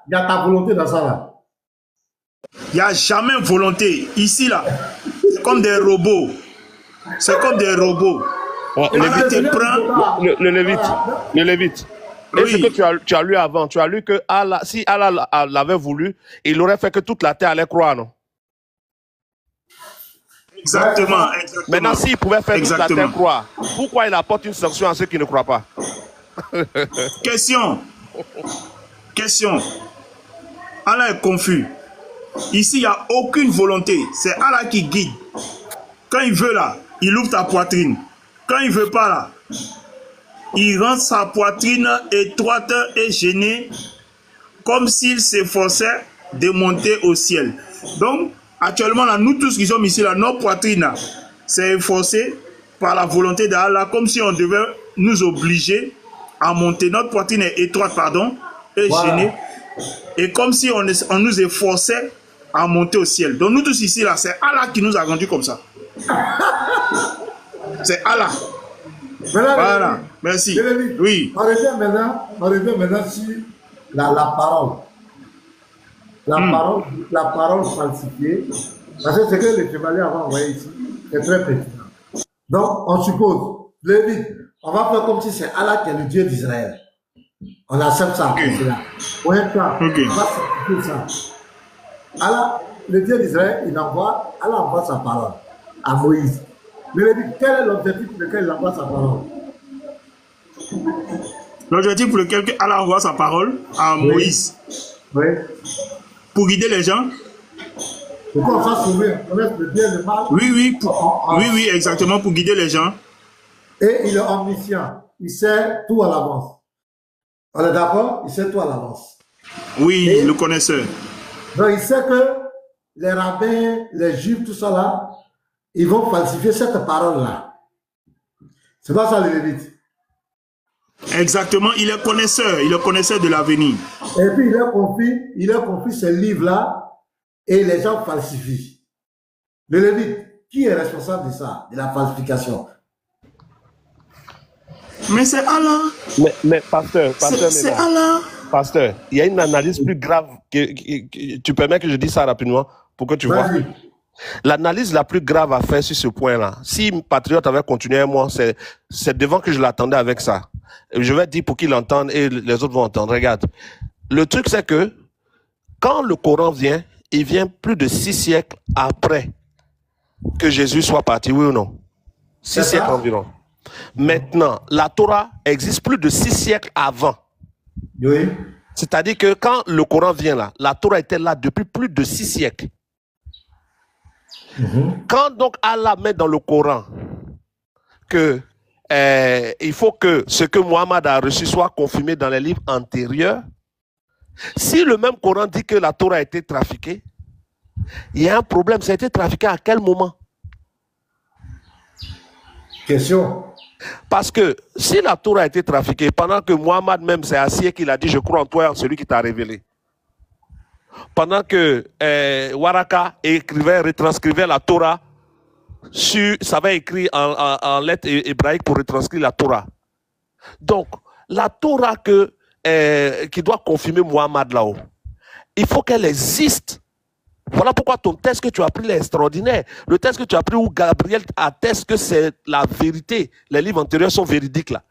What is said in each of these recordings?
il y a ta volonté dans ça là. Il n'y a jamais volonté. Ici, là, c'est comme des robots. C'est comme des robots. Oh, le Lévite. Et ce que tu as lu avant, tu as lu que Allah, si Allah l'avait voulu, il aurait fait que toute la terre allait croire, non? Exactement. Maintenant, s'il pouvait faire toute la terre croire, pourquoi il apporte une sanction à ceux qui ne croient pas? Question. Allah est confus. Ici, il n'y a aucune volonté. C'est Allah qui guide. Quand il veut là, il ouvre ta poitrine. Quand il ne veut pas là, il rend sa poitrine étroite et gênée, comme s'il s'efforçait de monter au ciel. Donc, actuellement, là, nous tous qui sommes ici, là, notre poitrine s'est efforcée par la volonté d'Allah, comme si on devait nous obliger à monter. Notre poitrine est étroite, pardon, et gênée. Et comme si on nous efforçait à monter au ciel. Donc, nous tous ici, là, c'est Allah qui nous a rendus comme ça. C'est Allah. Voilà, merci. Oui. On revient maintenant sur la parole. La parole falsifiée. Parce que ce que les chevaliers avaient envoyé ici, c'est très pertinent. Donc, on suppose, Lévite, on va faire comme si c'est Allah qui est le Dieu d'Israël. On accepte ça. On va simplifier ça. Allah, le Dieu d'Israël, Allah envoie sa parole à Moïse. Mais Lévite, quel est l'objectif pour lequel il envoie sa parole? L'objectif pour lequel Allah envoie sa parole à Moïse. Oui. Pour guider les gens. Pour qu'on fasse sauver, connaître le bien et le mal. Oui, exactement, pour guider les gens. Et il est omniscient. Il sait tout à l'avance. On est d'accord? Il sait tout à l'avance. Oui, et le connaisseur. Donc il sait que les rabbins, les juifs, tout ça là, ils vont falsifier cette parole-là. C'est pas ça le Lévite. Exactement, il est connaisseur de l'avenir. Et puis il a confié ce livre-là et les gens falsifient. Le Lévite, qui est responsable de ça, de la falsification? Mais c'est Allah. Mais pasteur, c'est Allah. Pasteur, il y a une analyse plus grave. Tu permets que je dise ça rapidement pour que tu vois. L'analyse la plus grave à faire sur ce point-là, si Patriote avait continué un mois, c'est devant que je l'attendais avec ça. Je vais dire pour qu'il entende et les autres vont entendre. Regarde, le truc c'est que quand le Coran vient, il vient plus de 6 siècles après que Jésus soit parti, oui ou non? 6 siècles environ. Maintenant, la Torah existe plus de 6 siècles avant. Oui. C'est-à-dire que quand le Coran vient là, la Torah était là depuis plus de 6 siècles. Quand donc Allah met dans le Coran que il faut que ce que Mohammed a reçu soit confirmé dans les livres antérieurs, si le même Coran dit que la Torah a été trafiquée, il y a un problème. Ça a été trafiqué à quel moment? Question. Parce que si la Torah a été trafiquée pendant que Mohammed même s'est assis et qu'il a dit je crois en toi et en celui qui t'a révélé, pendant que Waraka retranscrivait la Torah, ça va écrit en lettres hébraïques pour retranscrire la Torah. Donc, la Torah qui doit confirmer Mohammed là-haut, il faut qu'elle existe. Voilà pourquoi ton texte que tu as pris est extraordinaire. Le texte que tu as pris où Gabriel atteste que c'est la vérité. Les livres antérieurs sont véridiques là.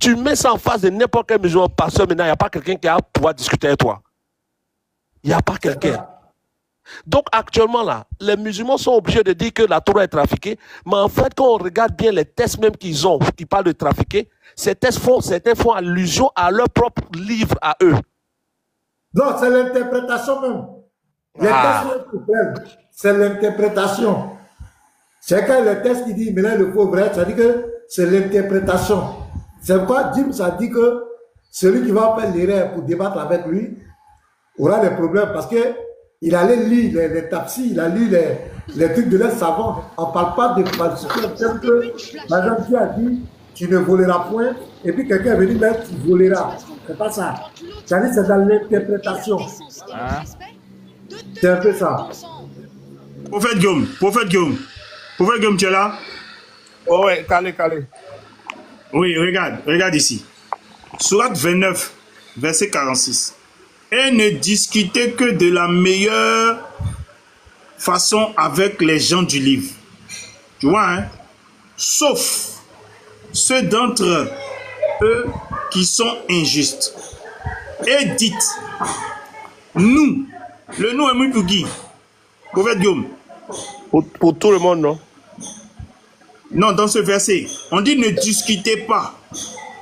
Tu mets ça en face de n'importe quel musulman, pasteur, maintenant, il n'y a pas quelqu'un qui a pouvoir discuter avec toi. Il n'y a pas quelqu'un. Donc actuellement là, les musulmans sont obligés de dire que la Torah est trafiquée, mais en fait quand on regarde bien les textes même qu'ils ont, qui parlent de trafiquer, certains font allusion à leur propre livre à eux. Non, c'est l'interprétation même. Les textes, c'est l'interprétation. C'est quand le texte qui dit maintenant le faux vrai, ça dit que c'est l'interprétation. C'est pourquoi James a dit que celui qui va faire l'erreur pour débattre avec lui aura des problèmes parce que il allait lire les tapsis, il a lu les trucs de l'aide savant. On ne parle pas de falsifier. Par exemple, Dieu a dit tu ne voleras point, et puis quelqu'un est venu dire tu voleras. C'est pas ça. C'est-à-dire c'est dans l'interprétation. C'est un peu ça. Prophète Guillaume, tu es là? Oh ouais, calé. Oui, regarde ici. Sourate 29, verset 46. Et ne discutez que de la meilleure façon avec les gens du livre. Tu vois, hein? Sauf ceux d'entre eux qui sont injustes. Et dites, nous, le nous est pour qui? Prophète Guillaume. Pour tout le monde, non? Non, dans ce verset, on dit ne discutez pas.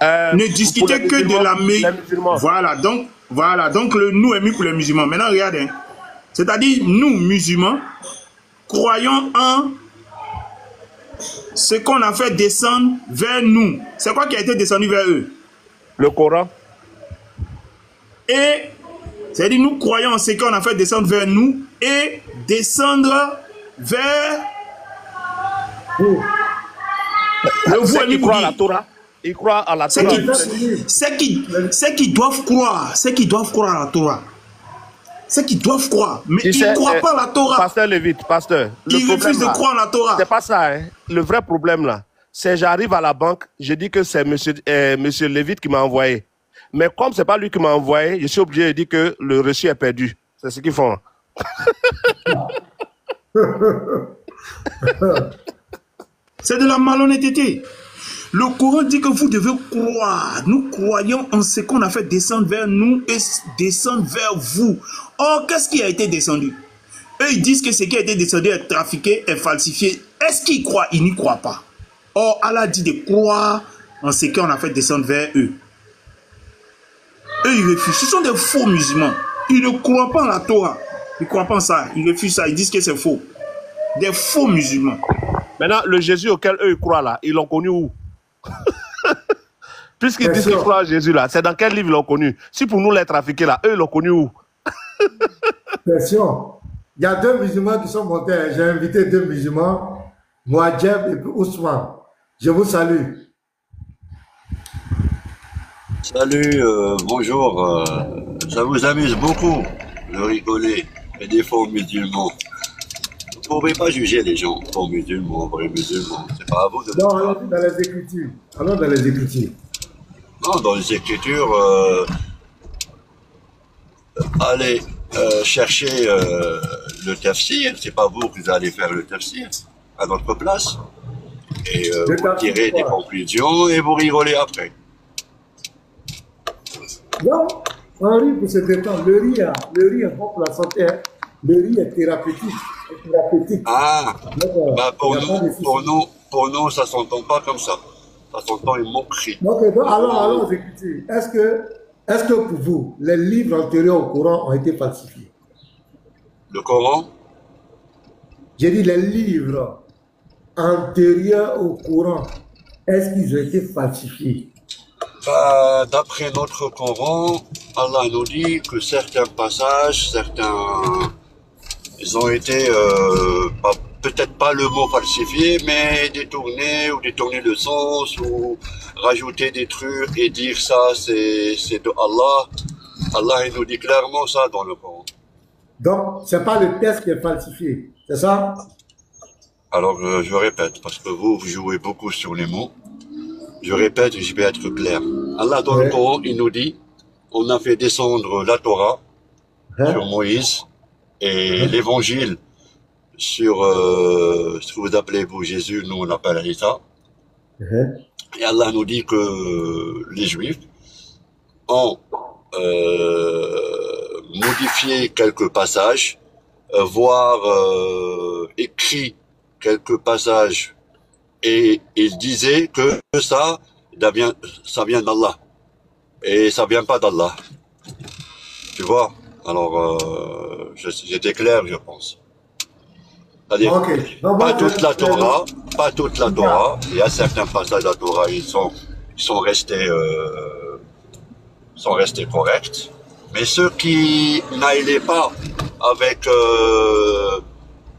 Ne discutez que de la meilleure. Voilà, donc le nous est mis pour les musulmans. Maintenant, regardez. C'est-à-dire, nous, musulmans, croyons en ce qu'on a fait descendre vers nous. C'est quoi qui a été descendu vers eux? Le Coran. Et, c'est-à-dire, nous croyons en ce qu'on a fait descendre vers nous et descendre vers vous. Ceux qui croient à la Torah. Ils croient à la Torah. Ceux qui doivent croire à la Torah. Ceux qui doivent croire, mais ils ne croient pas à la Torah. Pasteur Lévite, pasteur. Ils refusent de croire à la Torah. C'est pas ça, hein. Le vrai problème là, c'est j'arrive à la banque, je dis que c'est monsieur Lévite qui m'a envoyé. Mais comme c'est pas lui qui m'a envoyé, je suis obligé de dire que le reçu est perdu. C'est ce qu'ils font. C'est de la malhonnêteté. Le Coran dit que vous devez croire. Nous croyons en ce qu'on a fait descendre vers nous et descendre vers vous. Or, qu'est-ce qui a été descendu? Eux, ils disent que ce qui a été descendu est trafiqué, est falsifié. Est-ce qu'ils croient? Ils n'y croient pas. Or, Allah dit de croire en ce qu'on a fait descendre vers eux. Eux, ils refusent. Ce sont des faux musulmans. Ils ne croient pas en la Torah. Ils ne croient pas en ça. Ils refusent ça. Ils disent que c'est faux. Des faux musulmans. Maintenant, le Jésus auquel eux ils croient là, ils l'ont connu où? Puisqu'ils disent qu'ils croient à Jésus là, c'est dans quel livre ils l'ont connu? Si pour nous les trafiqués là, eux ils l'ont connu où? Question. Il y a deux musulmans qui sont montés. J'ai invité deux musulmans, Mouadjeb et Ousmane. Je vous salue. Salut, bonjour. Ça vous amuse beaucoup de rigoler et des faux musulmans. Vous ne pouvez pas juger les gens, faux musulmans, vrais musulmans. C'est pas à vous de... Non, allons dans les Écritures. Allons dans les Écritures. Non, dans les Écritures, allez chercher le tafsir. C'est pas vous qui allez faire le tafsir à notre place. Et vous tirez des conclusions et vous rigolez après. Non, on rit pour se détendre. Le riz est bon pour la santé. Le riz est thérapeutique. Ah, bah pour nous, ça s'entend pas comme ça. Ça s'entend une moquerie. Ok, donc allons aux Écritures. Est-ce que pour vous, les livres antérieurs au Coran ont été falsifiés? Le Coran? J'ai dit les livres antérieurs au Coran, est-ce qu'ils ont été falsifiés? Bah, d'après notre Coran, Allah nous dit que certains passages, ils ont été, peut-être pas le mot falsifié, mais détourner le sens, ou rajouter des trucs et dire ça, c'est de Allah. Allah, il nous dit clairement ça dans le Coran. Donc, c'est pas le texte qui est falsifié, c'est ça? Alors, je répète, parce que vous jouez beaucoup sur les mots. Je répète, je vais être clair. Allah, dans le Coran, il nous dit, on a fait descendre la Torah sur Moïse et l'évangile sur ce que vous appelez vous Jésus, nous on l'appelle Isa. Et Allah nous dit que les Juifs ont modifié quelques passages, voire écrit quelques passages, et il disait que ça vient d'Allah. Et ça vient pas d'Allah. Tu vois? Alors, j'étais clair, je pense. C'est-à-dire, pas toute la Torah, il y a certains passages de la Torah, ils sont restés corrects. Mais ceux qui n'allaient pas avec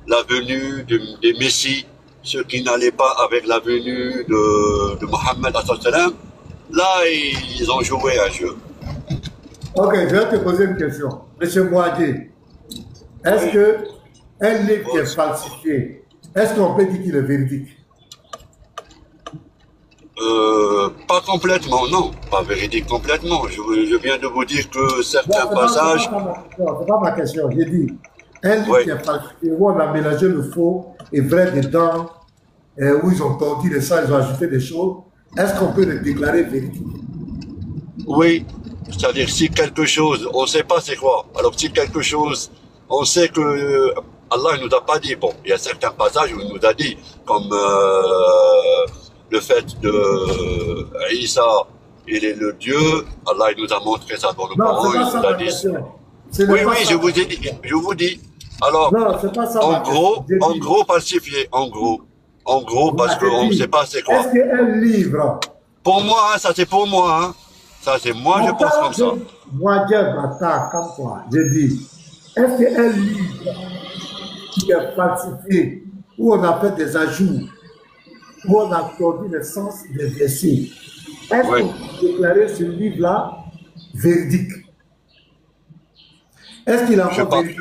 la venue des Messies, ceux qui n'allaient pas avec la venue de Mohammed, là, ils ont joué un jeu. Ok, je vais te poser une question. Monsieur Mouadjé, est-ce que un livre qui est falsifié, est-ce qu'on peut dire qu'il est véridique? Pas complètement, non, pas véridique complètement. Je viens de vous dire que certains passages... C'est pas ma question, j'ai dit, un livre qui est falsifié, où on a mélangé le faux et vrai dedans, où ils ont tordu les sangs, ils ont ajouté des choses, est-ce qu'on peut le déclarer véridique? Oui, c'est-à-dire si quelque chose, on ne sait pas c'est quoi. Alors si quelque chose, on sait que Allah ne nous a pas dit, bon, il y a certains passages où il nous a dit, comme le fait de Isa, il est le Dieu, Allah il nous a montré ça dans le Coran, il nous a dit. Oui, je vous ai dit, je vous dis. Alors, non, pas ça, en gros, falsifié, en gros, parce qu'on ne sait pas c'est quoi. Est-ce qu'un livre? Pour moi, hein, ça c'est pour moi, hein. Ça c'est moi, je pense comme ça. Moi, comme quoi, je dis, est-ce qu'un livre qui est falsifié, où on a fait des ajouts, où on a tordu le sens des versets, est-ce qu'on peut déclarer ce livre-là véridique? Est-ce qu'il a véridique?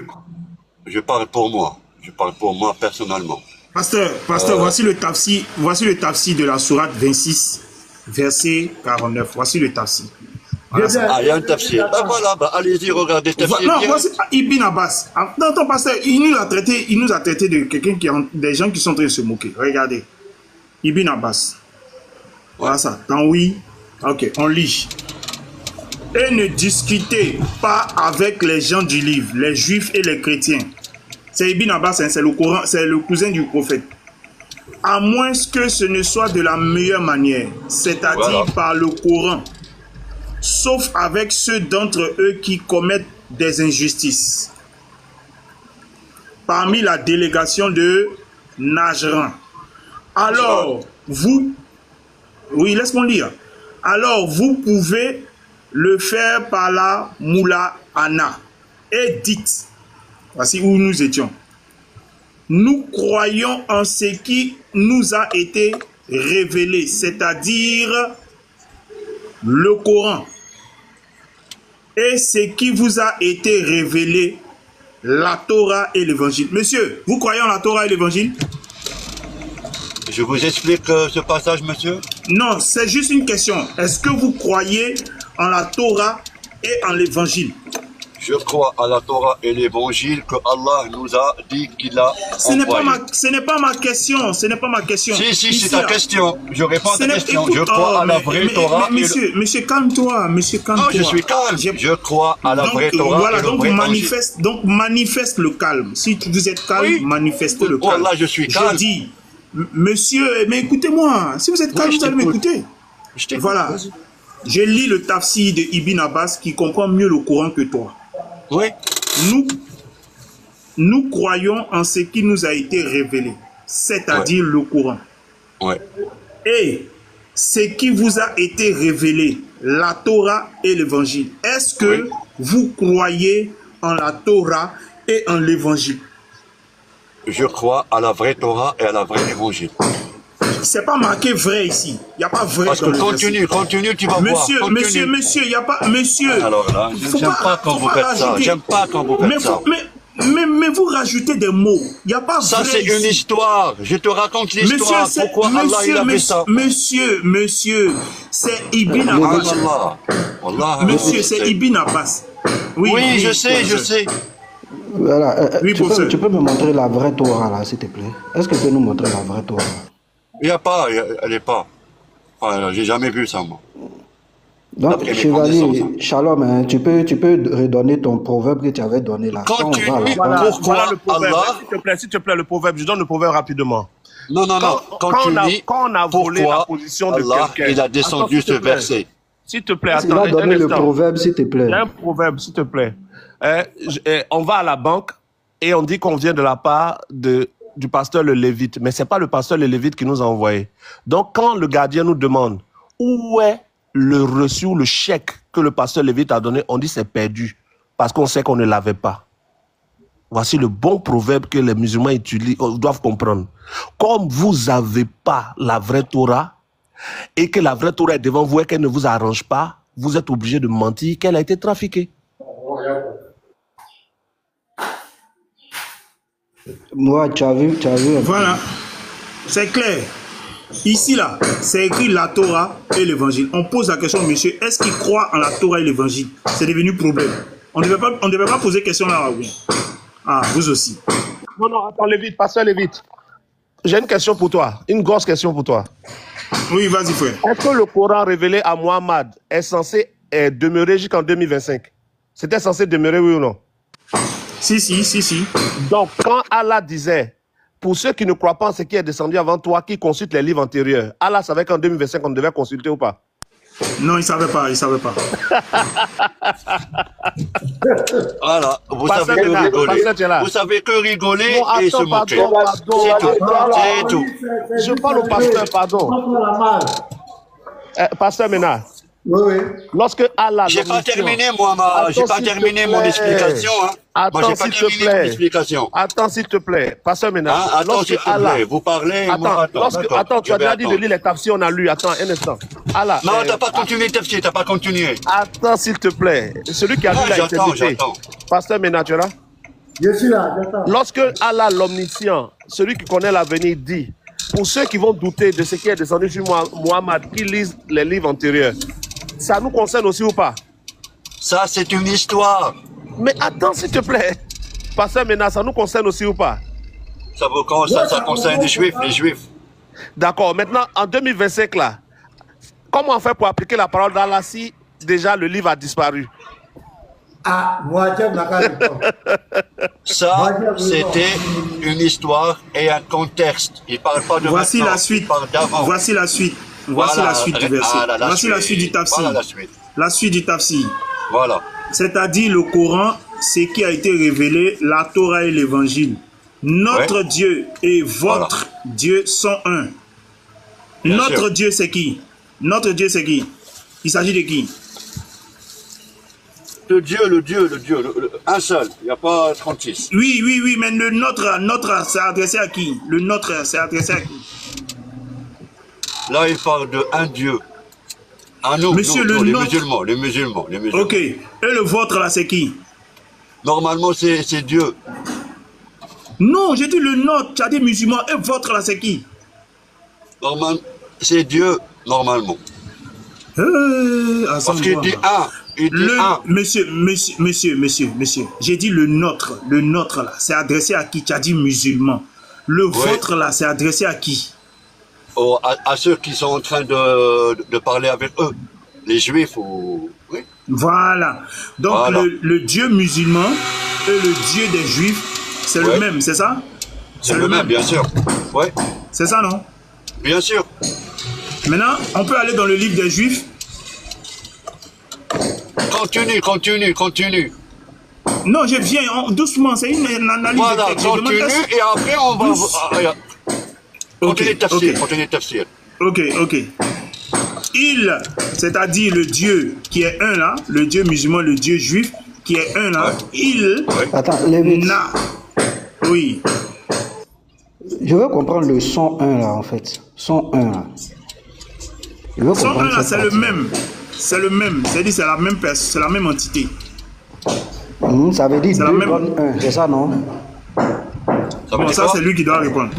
Je parle pour moi. Je parle pour moi personnellement. Pasteur, voici le tafsir de la sourate 26, verset 49. Voici le tafsir. Voilà, il y a un tafsir. Ben voilà, allez-y, regardez le tafsir. Non, voici Ibn Abbas. Non, pasteur, il nous a traité de quelqu'un des gens qui sont en train de se moquer. Regardez. Ibn Abbas. Voilà ça. Dans oui. Ok, on lit. Et ne discutez pas avec les gens du livre, les juifs et les chrétiens. C'est Ibn Abbas, hein, c'est le Coran, c'est le cousin du prophète. À moins que ce ne soit de la meilleure manière, c'est-à-dire par le Coran, sauf avec ceux d'entre eux qui commettent des injustices. Parmi la délégation de Najran. Alors, vous... Oui, laisse-moi lire. Alors, vous pouvez le faire par la Moula Anna. Et dites, voici où nous étions. Nous croyons en ce qui nous a été révélé, c'est-à-dire le Coran. Et ce qui vous a été révélé, la Torah et l'Évangile. Monsieur, vous croyez en la Torah et l'Évangile? Je vous explique ce passage, monsieur. Non, c'est juste une question. Est-ce que vous croyez en la Torah et en l'Évangile? Je crois à la Torah et l'Évangile que Allah nous a dit qu'il a envoyé. Ce n'est pas ma question. Ce n'est pas ma question. Si, c'est ta question. Je réponds à ta question. Je crois à la vraie Torah. Monsieur, calme-toi. Monsieur, calme-toi. Non, je suis calme. Je crois à la vraie Torah. Voilà, donc manifeste le calme. Si vous êtes calme, manifestez le calme. Voilà, je suis calme. Je dis, monsieur, mais écoutez-moi. Si vous êtes calme, vous allez m'écouter. Voilà. Je lis le tafsir de Ibn Abbas qui comprend mieux le Coran que toi. Oui. Nous croyons en ce qui nous a été révélé, c'est-à-dire le Coran. Oui. Et ce qui vous a été révélé, la Torah et l'Évangile. Est-ce que vous croyez en la Torah et en l'Évangile? Je crois à la vraie Torah et à la vraie Évangile. C'est pas marqué vrai ici. Il n'y a pas vrai. Parce que continue, tu vas voir. Monsieur, il n'y a pas... Monsieur, alors là, j'aime pas quand vous faites ça. J'aime pas quand vous faites ça. Mais vous rajoutez des mots. Il n'y a pas ça, vrai. Ça, c'est une histoire. Je te raconte l'histoire. Pourquoi Allah, il a fait ça? Monsieur, c'est Ibn Abbas. Monsieur, c'est Ibn Abbas. Oui, je sais. Voilà. Tu peux me montrer la vraie Torah, là, s'il te plaît? Est-ce que tu peux nous montrer la vraie Torah? Il n'y a pas, elle n'est pas. Enfin, j'ai jamais vu ça, moi. Donc, chevalier, Shalom, hein, tu peux redonner ton proverbe que tu avais donné là. Voilà le proverbe. S'il te plaît, le proverbe. Je donne le proverbe rapidement. Non. Quand on a volé la position de quelqu'un, il a descendu ce verset. S'il te plaît, attends. Il va donner le proverbe, s'il te plaît. Il y a un proverbe, s'il te plaît. On va à la banque et on dit qu'on vient de la part du pasteur le Lévite. Mais ce n'est pas le pasteur le Lévite qui nous a envoyé. Donc, quand le gardien nous demande où est le reçu ou le chèque que le pasteur Lévite a donné, on dit c'est perdu parce qu'on sait qu'on ne l'avait pas. Voici le bon proverbe que les musulmans doivent comprendre. Comme vous n'avez pas la vraie Torah et que la vraie Torah est devant vous et qu'elle ne vous arrange pas, vous êtes obligé de mentir qu'elle a été trafiquée. Moi, tu as vu. Voilà, c'est clair. Ici, là, c'est écrit la Torah et l'évangile. On pose la question, monsieur, est-ce qu'il croit en la Torah et l'évangile? C'est devenu problème. On ne devait pas poser question là. Oui. Ah, vous aussi. Non, non, attends, Lévite, pasteur Lévite. J'ai une question pour toi, une grosse question pour toi. Oui, vas-y, frère. Est-ce que le Coran révélé à Mohammed est censé demeurer jusqu'en 2025? C'était censé demeurer, oui ou non? Si. Donc, quand Allah disait, pour ceux qui ne croient pas en ce qui est descendu avant toi, qui consultent les livres antérieurs, Allah savait qu'en 2025, on devait consulter ou pas? Non, il ne savait pas, Voilà, vous savez que rigoler bon, et se moquer. C'est tout. Je parle au pasteur, pardon. Pasteur Ménard. Oui. Lorsque Allah... J'ai pas terminé, moi, j'ai pas terminé mon explication. Hein. Attends, s'il te plaît. Attends, s'il te plaît. Pasteur Ménard. Attends, s'il te plaît. Vous parlez, moi, attends, tu as déjà dit de lire les tafsirs, on a lu. Attends, un instant. Allah. Non, t'as pas continué le tafsir, t'as pas continué. Attends, s'il te plaît. Celui qui a lu la j'attends. Pasteur Ménard, tu es là? Je suis là, j'attends. Lorsque Allah, l'omniscient, celui qui connaît l'avenir, dit, pour ceux qui vont douter de ce qui est descendu sur Mohammed, qui lisent les livres antérieurs, ça nous concerne aussi ou pas? Ça, c'est une histoire. Mais attends, s'il te plaît. Pasteur Ménard, ça nous concerne aussi ou pas? Ça concerne les Juifs. D'accord. Maintenant, en 2025, là, comment on fait pour appliquer la parole d'Allah si déjà le livre a disparu? Ah, moi, j'aime la carrière. Ça, c'était une histoire et un contexte. Il ne parle pas de Voici maintenant, la suite. il parle d'avant. Voici la suite. Voici la suite du verset. Voici la suite du tafsir. Voilà la suite du tafsir. Voilà. C'est-à-dire le Coran, c'est qui a été révélé, la Torah et l'évangile. Notre Dieu et votre Dieu sont un. Notre Dieu, c'est qui? Notre Dieu, c'est qui? Il s'agit de qui? Le Dieu, un seul, il n'y a pas 36. Oui, mais le notre, c'est adressé à qui? Le notre, c'est adressé à qui? Là, il parle de un Dieu. Ah non, Monsieur, les musulmans. Ok. Et le vôtre, là, c'est qui? Normalement, c'est Dieu. Non, j'ai dit le nôtre, tu as dit musulman. Et votre, là, c'est qui? Normalement, c'est Dieu, normalement. Parce qu'il dit un. Monsieur, j'ai dit le nôtre, là, c'est adressé à qui? Tu as dit musulman. Le vôtre, là, c'est adressé à qui? À ceux qui sont en train de parler avec eux, les Juifs ou... Oui. Voilà. Donc voilà. Le Dieu musulman et le Dieu des Juifs, c'est le même, c'est ça? C'est le même, bien sûr. Ouais. C'est ça, non? Bien sûr. Maintenant, on peut aller dans le livre des Juifs. Continue. Non, je viens doucement, c'est une analyse. Voilà, continue et après on va... Continue tafsir. Ok. Il, c'est-à-dire le Dieu qui est un là, le Dieu musulman, le Dieu juif qui est un là, il n'a... Oui. Je veux comprendre le 101 là en fait. 101 là. 101 là, c'est le même. C'est le même. C'est-à-dire c'est la même personne, c'est la même entité. Ça veut dire 2 donne 1, c'est ça non? Bon, ça c'est lui qui doit répondre.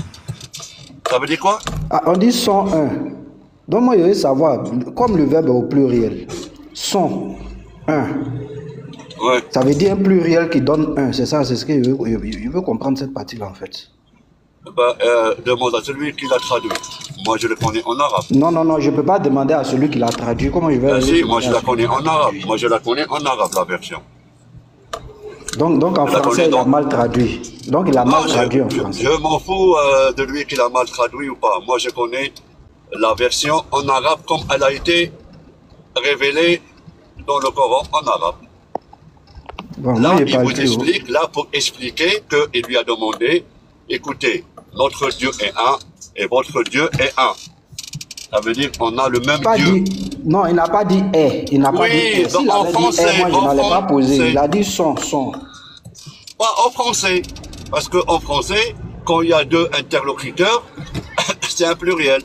Ça veut dire quoi? On dit 101. Donc moi je veux savoir, comme le verbe est au pluriel, 101. Ouais. Ça veut dire un pluriel qui donne 1, c'est ça, c'est ce que je veux comprendre cette partie-là en fait. Demande à celui qui l'a traduit. Moi je le connais en arabe. Non, je ne peux pas demander à celui qui l'a traduit. Comment je vais... Si, moi je la connais en arabe. Moi je la connais en arabe, la version. Donc en français, il a mal traduit. Donc il a mal traduit en français. Je m'en fous de lui qu'il a mal traduit ou pas. Moi je connais la version en arabe comme elle a été révélée dans le Coran en arabe. Bon, là, il vous explique, là pour expliquer qu'il lui a demandé, écoutez, notre Dieu est un et votre Dieu est un. Ça veut dire qu'on a le même Dieu. Non, il n'a pas dit est. Il n'a pas dit est. S'il avait dit est, moi je n'allais pas poser. Il a dit son. En français. Parce qu'en français, quand il y a 2 interlocuteurs, c'est un pluriel.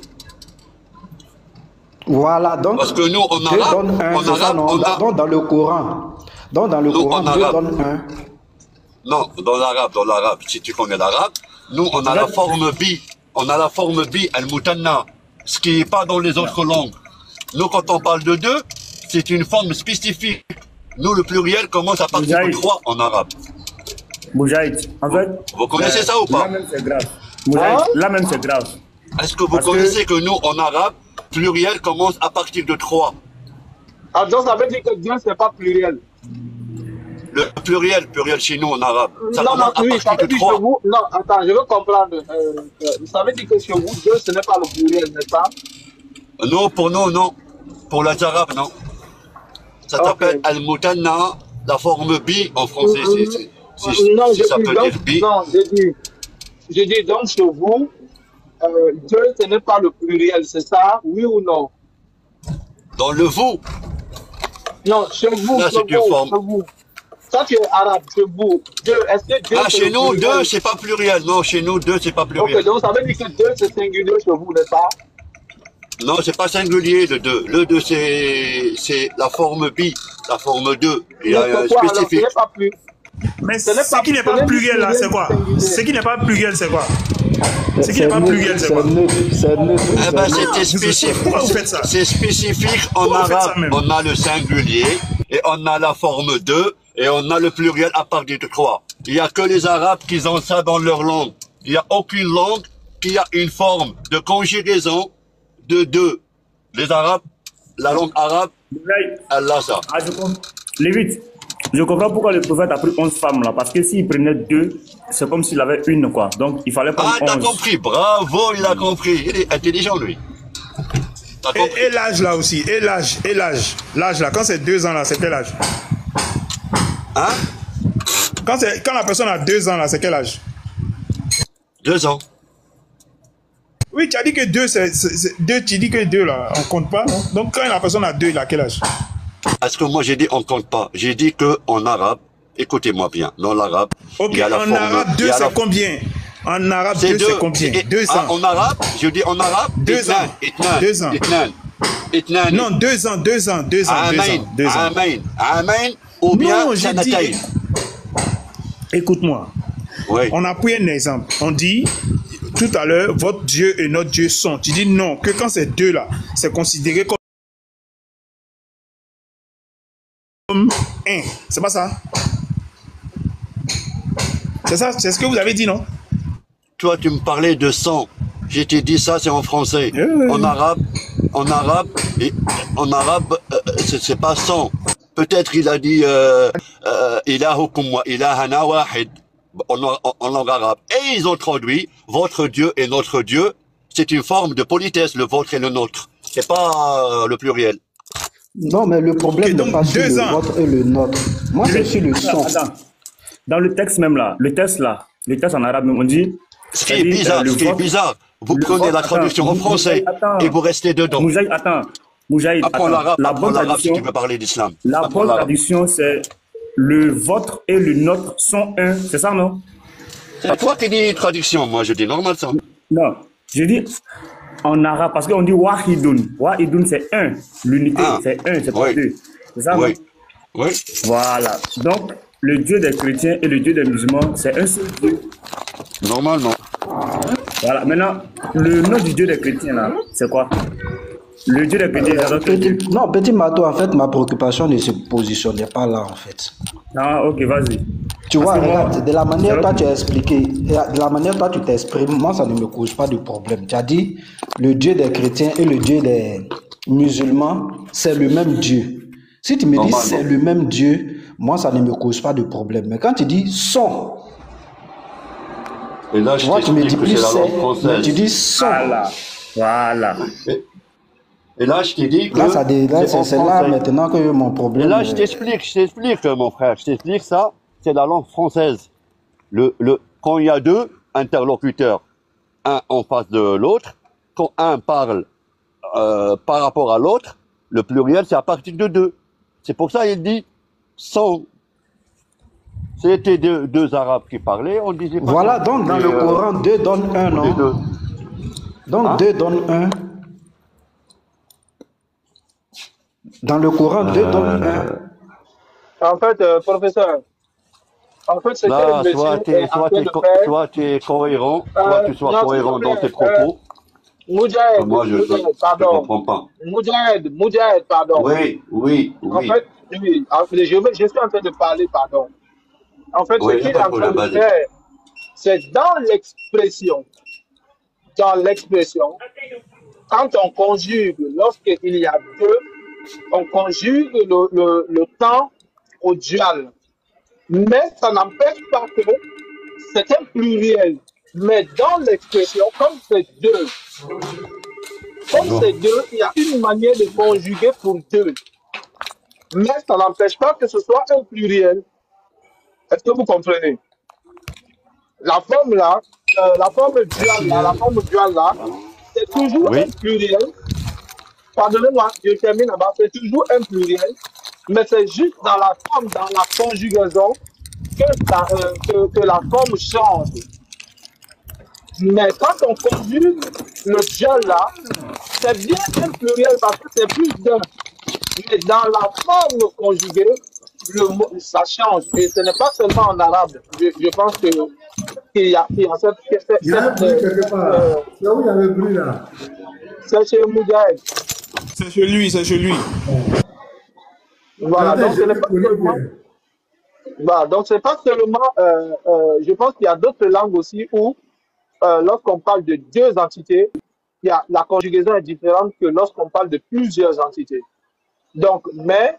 Voilà, donc parce que nous, en arabe, dans le Coran. Donc dans le Coran, 2 donne 1. Non, dans l'arabe, si tu connais l'arabe, nous on a la forme bi. On a la forme bi, al-mutanna. ce qui n'est pas dans les autres langues. Nous, quand on parle de deux, c'est une forme spécifique. Nous, le pluriel commence à partir de trois en arabe. Moujahid, en fait... Vous connaissez ça ou pas? Là même, c'est grave. Moujahid, là même, c'est grave. Est-ce que vous connaissez que nous, en arabe, pluriel commence à partir de 3? Ah, donc ça veut dire que Dieu, c'est pas pluriel. Le pluriel chez nous en arabe, ça non, commence oui, à partir de 3. Vous, non, attends, je veux comprendre. Ça veut dire que chez vous, Dieu, ce n'est pas le pluriel, n'est-ce pas? Non, pour nous, non. Pour les arabes, non. Ça s'appelle Al-Mutanna, la forme bi en français. Non, ça peut dire bi. Non, je dis donc chez vous, Dieu, ce n'est pas le pluriel, c'est ça, oui ou non? Dans le vous. Non, chez vous, là, c'est une forme. Chez vous. Ça, tu es arabe, chez vous. Dieu, est-ce que Dieu... Ah, chez nous, deux, c'est pas pluriel. Non, chez nous, deux, c'est pas pluriel. Ok, donc ça veut dire que deux, c'est singulier chez vous, n'est-ce pas? Non, c'est pas singulier, le deux. Le deux, c'est la forme bi, la forme 2. Il y a un spécifique. Alors, pas plus. Mais ce qui n'est pas pluriel, là, c'est quoi? Ce qui n'est pas pluriel, c'est quoi? Ce qui n'est pas pluriel, c'est quoi? Eh ben, c'était spécifique. Pourquoi vous faites ça? C'est spécifique en arabe. On a le singulier, et on a la forme 2, et on a le pluriel à partir de 3. Il n'y a que les Arabes qui ont ça dans leur langue. Il n'y a aucune langue qui a une forme de conjugaison de 2. Les Arabes, la langue arabe, elle a ça. Ah, je comprends. Lévite, je comprends pourquoi le prophète a pris 11 femmes là. Parce que s'il prenait 2, c'est comme s'il avait une, quoi. Donc il fallait prendre 11. Ah, t'as compris. Bravo, il a compris. Il est intelligent, lui. Et l'âge là aussi. Et l'âge. L'âge là. Quand c'est 2 ans là, c'est quel âge? Hein? Quand la personne a 2 ans là, c'est quel âge? 2 ans. Oui, tu as dit que 2, tu dis que 2 là, on compte pas. Non? Donc quand la personne a 2, il a quel âge? Est-ce que moi j'ai dit on compte pas? J'ai dit que en arabe, écoutez-moi bien, dans l'arabe, il y a la forme, arabe 2 c'est combien? En arabe 2 c'est combien? 2 ans. En arabe, je dis en arabe 2 ans. 2 ans. Non, 2 ans, 2 ans, 2 ans, 2 ans. Amen. Ou bien non, j'ai dit. Écoute-moi. Oui. On a pris un exemple. On dit tout à l'heure, votre Dieu et notre Dieu sont. Tu dis non, que quand c'est 2 là, c'est considéré comme 1. C'est pas ça? C'est ça? C'est ce que vous avez dit, non? Toi, tu me parlais de 100. Je t'ai dit ça, c'est en français. En arabe, c'est pas 100. Peut-être il a dit ilahukum wa ilahana wahid en langue arabe. Et ils ont traduit votre Dieu et notre Dieu. C'est une forme de politesse, le vôtre et le nôtre. C'est pas le pluriel. Non, mais le problème n'est pas sur le vôtre et le nôtre. Moi, c'est sur le son. Attends. Dans le texte même là, le texte en arabe, on dit... Ce qui est bizarre, vous prenez la traduction en français et vous restez dedans. Moujahid, apprends l'arabe, si tu veux parler d'islam. La bonne traduction, c'est le vôtre et le nôtre sont un. C'est ça, non? C'est toi qui dis traduction, moi je dis normal ça. Non, je dis en arabe, parce qu'on dit wahidun. Wahidun, c'est un. L'unité, c'est un, c'est pas deux. C'est ça, oui. Non? Oui. Voilà. Donc, le Dieu des chrétiens et le Dieu des musulmans, c'est un seul Dieu. Normalement. Voilà. Maintenant, le nom du Dieu des chrétiens, là, c'est quoi? Le Dieu des chrétiens, non, petit Mato, en fait, ma préoccupation ne se positionnait pas là, en fait. Ah, ok, vas-y. Tu vois, regarde, de la manière dont tu as expliqué, de la manière dont tu t'exprimes, moi, ça ne me cause pas de problème. Tu as dit, le Dieu des chrétiens et le Dieu des musulmans, c'est le même Dieu. Si tu me dis c'est le même Dieu, moi, ça ne me cause pas de problème. Mais quand tu dis sont, et là, tu vois, tu me dis plus c'est, mais tu dis sont. Voilà. Et là, je t'ai dit que... Là, c'est là maintenant que mon problème... Et là, je t'explique, mon frère. Je t'explique ça, c'est la langue française. Quand il y a 2 interlocuteurs, un en face de l'autre, quand un parle par rapport à l'autre, le pluriel, c'est à partir de 2. C'est pour ça qu'il dit 100. C'était deux Arabes qui parlaient, on disait pas... Voilà, donc dans le Coran, 2 donne 1, non? Donc 2 donne 1. Dans le Coran, 2 donne 1. En fait, professeur, c'est là, soit tu es cohérent, soit tu sois cohérent dans tes propos. Moudjahed, Moi, je Moudjahed, pardon. comprends pas. Moudjahed, pardon. Oui. En fait, oui, je suis en train de parler, pardon. En fait, ce Oui, il n'y a qu'il est pas de en train problème, de vas-y. faire, c'est dans l'expression, quand on conjugue, lorsqu'il y a deux, on conjugue le temps au dual. Mais ça n'empêche pas que c'est un pluriel. Mais dans l'expression, comme c'est deux, il y a une manière de conjuguer pour deux. Mais ça n'empêche pas que ce soit un pluriel. Est-ce que vous comprenez? La forme là, la forme duale là, c'est toujours un pluriel. Pardonnez-moi, je termine là-bas, c'est toujours un pluriel, mais c'est juste dans la forme, dans la conjugaison, que la forme change. Mais quand on conjugue le dual là, c'est bien un pluriel parce que c'est plus d'un. Mais dans la forme conjuguée, ça change. Et ce n'est pas seulement en arabe. Je pense qu'il y a cette. Il y a un bruit quelque part. C'est où il y a le bruit là? C'est chez Moudjahed. C'est chez lui, c'est chez lui. Voilà, donc ce n'est pas seulement. Voilà, donc c'est pas seulement. Je pense qu'il y a d'autres langues aussi où, lorsqu'on parle de deux entités, la conjugaison est différente que lorsqu'on parle de plusieurs entités. Donc, mais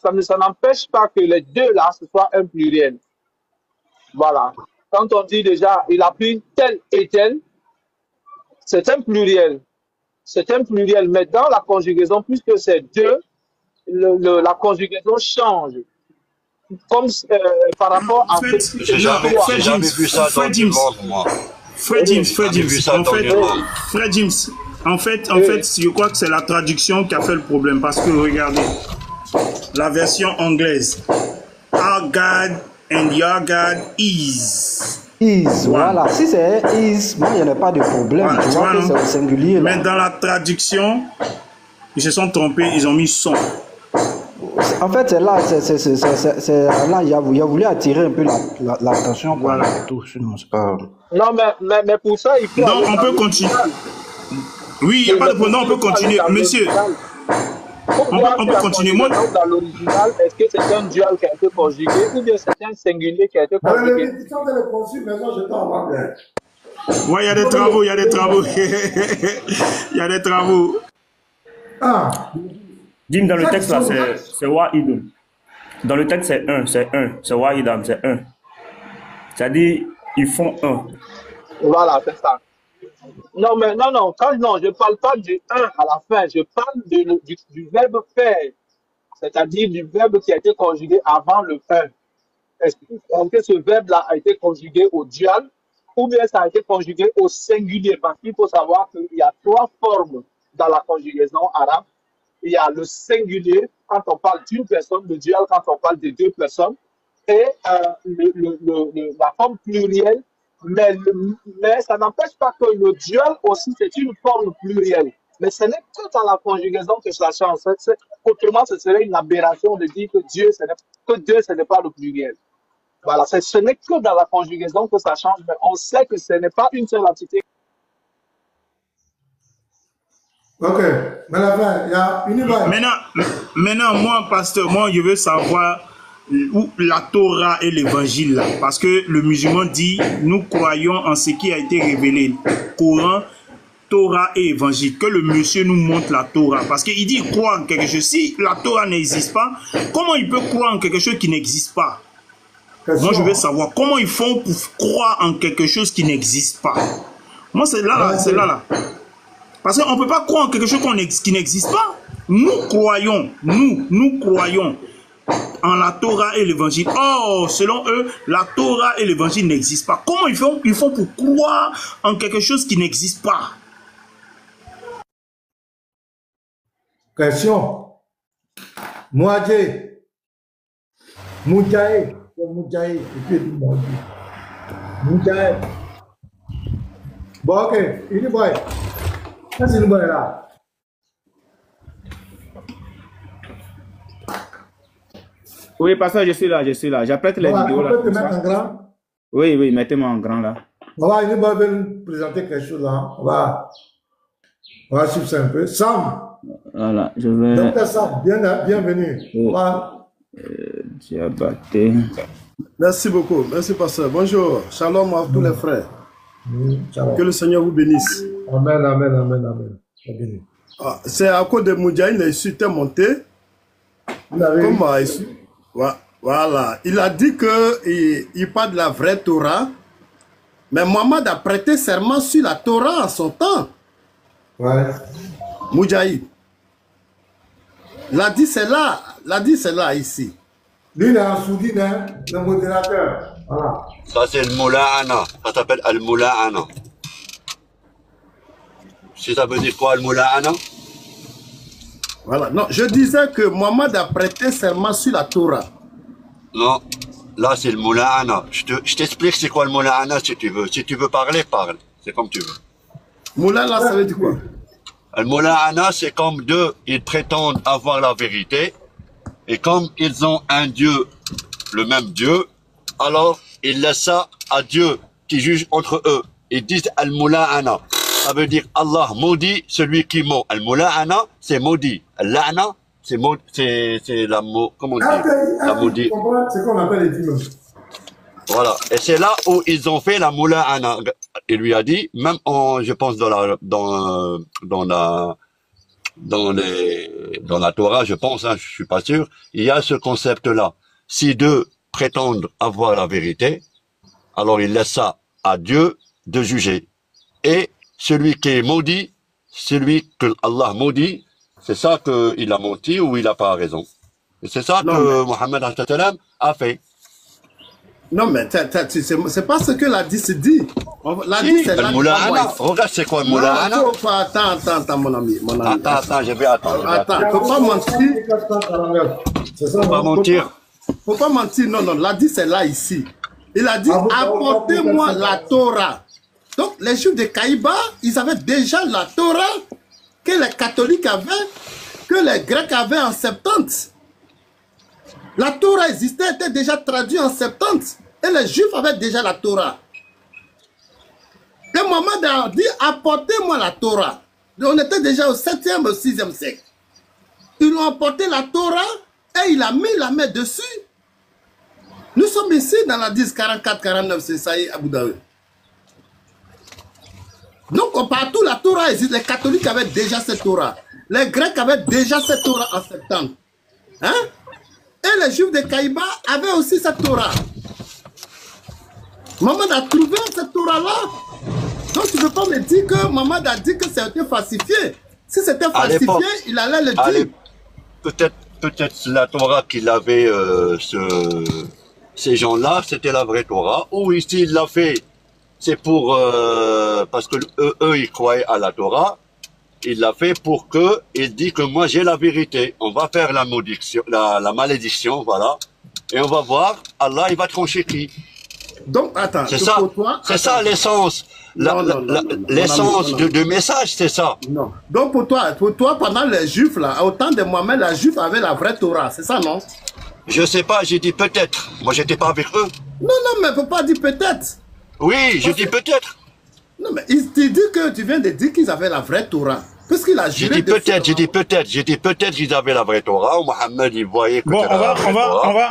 ça n'empêche pas que les deux là, ce soit un pluriel. Voilà. Quand on dit déjà, il a pris tel et tel, c'est un pluriel. C'est un pluriel, mais dans la conjugaison, puisque c'est deux, la conjugaison change. Comme par rapport à... J'ai jamais vu ça dans le monde, moi. Fred James, en fait, je crois que c'est la traduction qui a fait le problème. Parce que, regardez, la version anglaise. Our God and your God is. Voilà. Si c'est is, moi, il n'y a pas de problème. Voilà, tu vois que c'est au singulier. Là. Mais dans la traduction, ils se sont trompés, ils ont mis son. En fait, c'est là, là, il a voulu attirer un peu l'attention. Voilà. Tout, sinon, c'est pas... Non, mais pour ça, il faut... Donc, on peut continuer. Oui, il n'y a pas de problème, on peut continuer. Monsieur, on peut continuer. Moi, dans l'original, est-ce que c'est un dual qui a été conjugué ou bien c'est un singulier qui a été conjugué? Ouais, il y a des travaux, il y a des travaux. Il y a des travaux. Ah. Dim, dans le texte là, c'est Wahidun. Dans le texte, c'est un. C'est Wahidam, c'est un. C'est-à-dire, ils font un. Voilà, c'est ça. Non, mais non, je ne parle pas du 1 à la fin, je parle du verbe faire, c'est-à-dire du verbe qui a été conjugué avant le 1. Est-ce que ce verbe-là a été conjugué au dual ou bien ça a été conjugué au singulier? Parce qu'il faut savoir qu'il y a trois formes dans la conjugaison arabe. Il y a le singulier quand on parle d'une personne, le dual quand on parle de deux personnes, et la forme plurielle. Mais ça n'empêche pas que le dual aussi, c'est une forme plurielle. Mais ce n'est que dans la conjugaison que ça change. Autrement, ce serait une aberration de dire que Dieu, ce n'est pas le pluriel. Voilà, ce n'est que dans la conjugaison que ça change, mais on sait que ce n'est pas une seule entité. Ok, maintenant, moi, pasteur, je veux savoir où la Torah et l'évangile là, parce que le musulman dit nous croyons en ce qui a été révélé, Coran, Torah et évangile, que le monsieur nous montre la Torah, parce qu'il dit croire en quelque chose. Si la Torah n'existe pas, comment il peut croire en quelque chose qui n'existe pas? Moi je veux savoir comment ils font pour croire en quelque chose qui n'existe pas. Moi c'est là, parce qu'on ne peut pas croire en quelque chose qui n'existe pas. Nous croyons en la Torah et l'évangile. Or, selon eux, la Torah et l'évangile n'existent pas. Comment ils font pour croire en quelque chose qui n'existe pas? Question. Moudjahed. Bon, ok. Il dit, boy. Ça, c'est une bonne là. Oui, pasteur, je suis là. J'apprête les vidéos là. On peut te mettre en grand? Oui, mettez-moi en grand là. On va nous présenter quelque chose là. On va. On va suivre ça un peu. Sam. Voilà, je vais... Docteur Sam, bienvenue. Voilà. Diabaté. Merci beaucoup. Merci, pasteur. Bonjour. Shalom à tous les frères. Shalom. Que le Seigneur vous bénisse. Amen, amen, amen, amen. Bienvenue. C'est à cause de Moudjahid, il est monté. Comment ici? Voilà. Il a dit qu'il parle de la vraie Torah. Mais Mohammed a prêté serment sur la Torah en son temps. Ouais. Moudjahid. L'a dit c'est là ici. Lui, il est en sourdine, hein, le modérateur. Voilà. Ça, c'est le Moula'ana. Ça s'appelle Al-Moula'ana. Si ça veut dire quoi, Al-Moula'ana? Voilà. Non, je disais que Mohammed a prêté serment sur la Torah. Non. Là, c'est le Moula'ana. Je t'explique c'est quoi le Moula'ana si tu veux. Si tu veux parler, parle. C'est comme tu veux. Moula'ana, ça veut dire quoi? Le Moula'ana, c'est comme deux, ils prétendent avoir la vérité. Et comme ils ont un Dieu, le même Dieu, alors ils laissent ça à Dieu qui juge entre eux. Ils disent Al-Moula'ana. Ça veut dire Allah maudit celui qui ment. Al-Moula'ana, c'est maudit. Al-La'na, c'est la comment on dit? La maudit. C'est qu'on appelle les démons. Voilà. Et c'est là où ils ont fait la Moula'ana. Il lui a dit, même je pense dans la Torah, je pense, hein, je suis pas sûr, il y a ce concept-là. Si deux prétendent avoir la vérité, alors il laisse ça à Dieu de juger. Et celui qui est maudit, celui que Allah maudit, c'est ça qu'il a menti ou il n'a pas raison. Et c'est ça que Mohammed a fait. Non, mais c'est pas ce que l'Hadith dit. L'Hadith, c'est le Moula'ana. Regarde, c'est quoi le Moula'ana? Attends, mon ami. Attends, je vais attendre. Attends, faut pas mentir. Faut pas mentir. Faut pas mentir, non, l'Hadith, c'est là, ici. Il a dit, apportez-moi la Torah. Donc, les Juifs de Kaïba, ils avaient déjà la Torah que les catholiques avaient, que les Grecs avaient en 70. La Torah existait, était déjà traduite en 70. Et les Juifs avaient déjà la Torah. Et Mohammed a dit, apportez-moi la Torah. On était déjà au 7e, au 6e siècle. Ils ont apporté la Torah et il a mis la main dessus. Nous sommes ici dans la 10, 44, 49, c'est ça, Abu Dhabi. Donc, partout, la Torah existe. Les catholiques avaient déjà cette Torah. Les Grecs avaient déjà cette Torah en 70. Hein? Et les Juifs de Kaïba avaient aussi cette Torah. Mohammed a trouvé cette Torah-là. Donc tu ne peux pas me dire que Mohammed a dit que c'était falsifié. Si c'était falsifié, il allait le dire. Peut-être la Torah qu'il avait, ces gens-là, c'était la vraie Torah. Ou ici, il l'a fait, c'est pour... parce que eux, ils croyaient à la Torah. Il l'a fait pour que il dit que moi j'ai la vérité. On va faire la malédiction, la malédiction, voilà. Et on va voir, Allah il va trancher qui. Donc attends, c'est ça, c'est ça l'essence. L'essence du message, c'est ça. Non. Donc pour toi, pendant les Juifs là, au temps de Mohammed, les Juifs avaient la vraie Torah, c'est ça non? Je sais pas, j'ai dit peut-être. Moi j'étais pas avec eux. Non, mais faut pas dire peut-être. Oui, je dis peut-être. Non, mais il te dit que tu viens de dire qu'ils avaient la vraie Torah. Parce qu'il a juré. J'ai dit peut-être qu'ils avaient la vraie Torah. Mohammed, il voyait que bon, on va.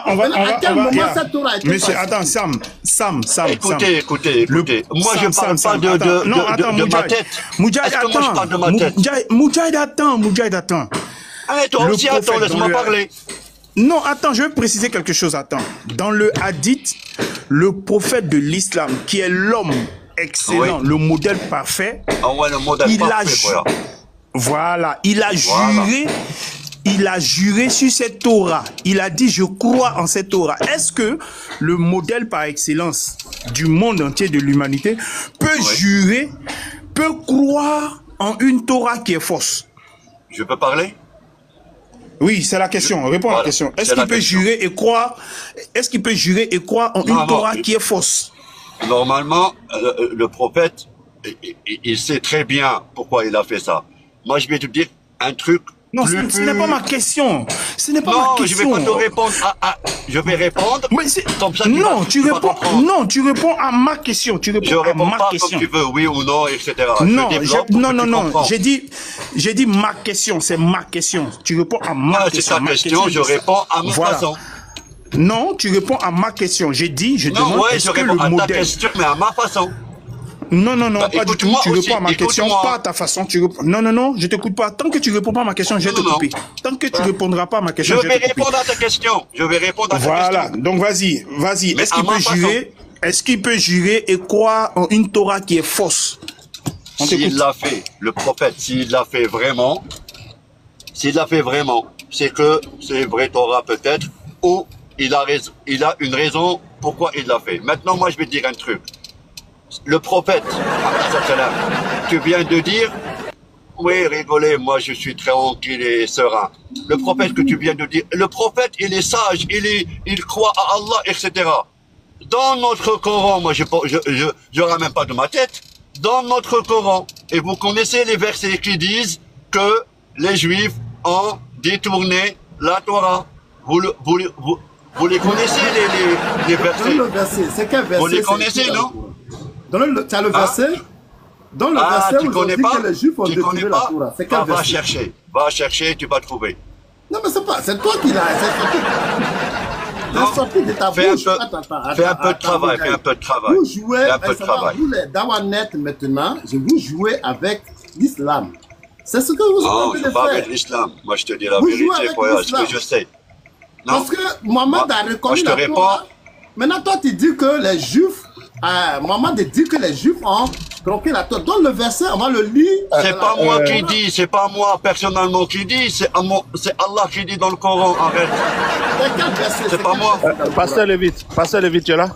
À quel moment cette Torah a été Monsieur, attends, Sam. Écoutez. Moi, je parle pas de ma tête. Moudjahid, attends. Moi, je parle de ma tête. Moudjahid, attends. Allez, toi aussi, attends, laisse-moi parler. Non, attends, je veux préciser quelque chose, attends. Dans le hadith, le prophète de l'islam, qui est l'homme excellent, le modèle parfait, il a juré sur cette Torah. Il a dit, je crois en cette Torah. Est-ce que le modèle par excellence du monde entier de l'humanité peut croire en une Torah qui est fausse? Je peux parler? Oui, c'est la question. Réponds à la question. Est-ce qu'il peut jurer et croire? Est-ce qu'il peut jurer et croire en une Torah qui est fausse? Normalement, le prophète, il sait très bien pourquoi il a fait ça. Moi, je vais te dire un truc Non, ce n'est pas ma question. Ce n'est pas ma question. Non, je vais pas te répondre je vais répondre. Mais comme ça, non, tu réponds à ma question. Tu réponds à ma question. Comme tu veux, oui ou non, etc. Non, non. J'ai dit ma question. C'est ma question. Tu réponds à ma question. C'est ta question. Je réponds à ma façon. Non, tu réponds à ma question. Je demande est-ce que le modèle. À ta question, mais à ma façon. Non, pas du tout. Tu réponds à ma question, pas à ta façon. Non, je t'écoute pas. Tant que tu réponds pas à ma question, je vais te couper. Tant que tu répondras pas à ma question, je vais répondre à ta question. Voilà. Donc vas-y. Est-ce qu'il peut jurer et croire en une Torah qui est fausse? S'il l'a fait, le prophète, s'il l'a fait vraiment, c'est que c'est vrai Torah peut-être, ou il a une raison pourquoi il l'a fait. Maintenant, moi, je vais te dire un truc. Le prophète, tu viens de dire, oui, rigolez, moi je suis tranquille et serein. Le prophète que tu viens de dire, le prophète, il est sage, il croit à Allah, etc. Dans notre Coran, moi je ramène pas de ma tête, dans notre Coran, et vous connaissez les versets qui disent que les Juifs ont détourné la Torah. Vous les connaissez les versets? Dans le verset, c'est quel verset? Vous les connaissez, non? Tu as le verset? Dans le verset où on dit que les Juifs ont détourné la Torah. C'est quel verset? Va chercher, tu vas trouver. Non, mais c'est toi qui l'as. C'est sorti de ta bouche. Fais un peu de travail, Vous jouez, vous les Dawanet maintenant, vous jouez avec l'islam. C'est ce que vous êtes en train de faire. Non, je ne joue pas avec l'islam. Moi, je te dis la vérité, pour ce que je sais. Non. Parce que Mohamed a reconnu la Torah. Maintenant, toi, tu dis que les Juifs, Mohamed dit que les Juifs ont troqué la Torah. Dans le verset, on va le lire. C'est pas moi qui dis, c'est pas moi personnellement qui dis, c'est Allah qui dit dans le Coran, arrête. C'est pas moi. Pasteur Lévite, tu es là?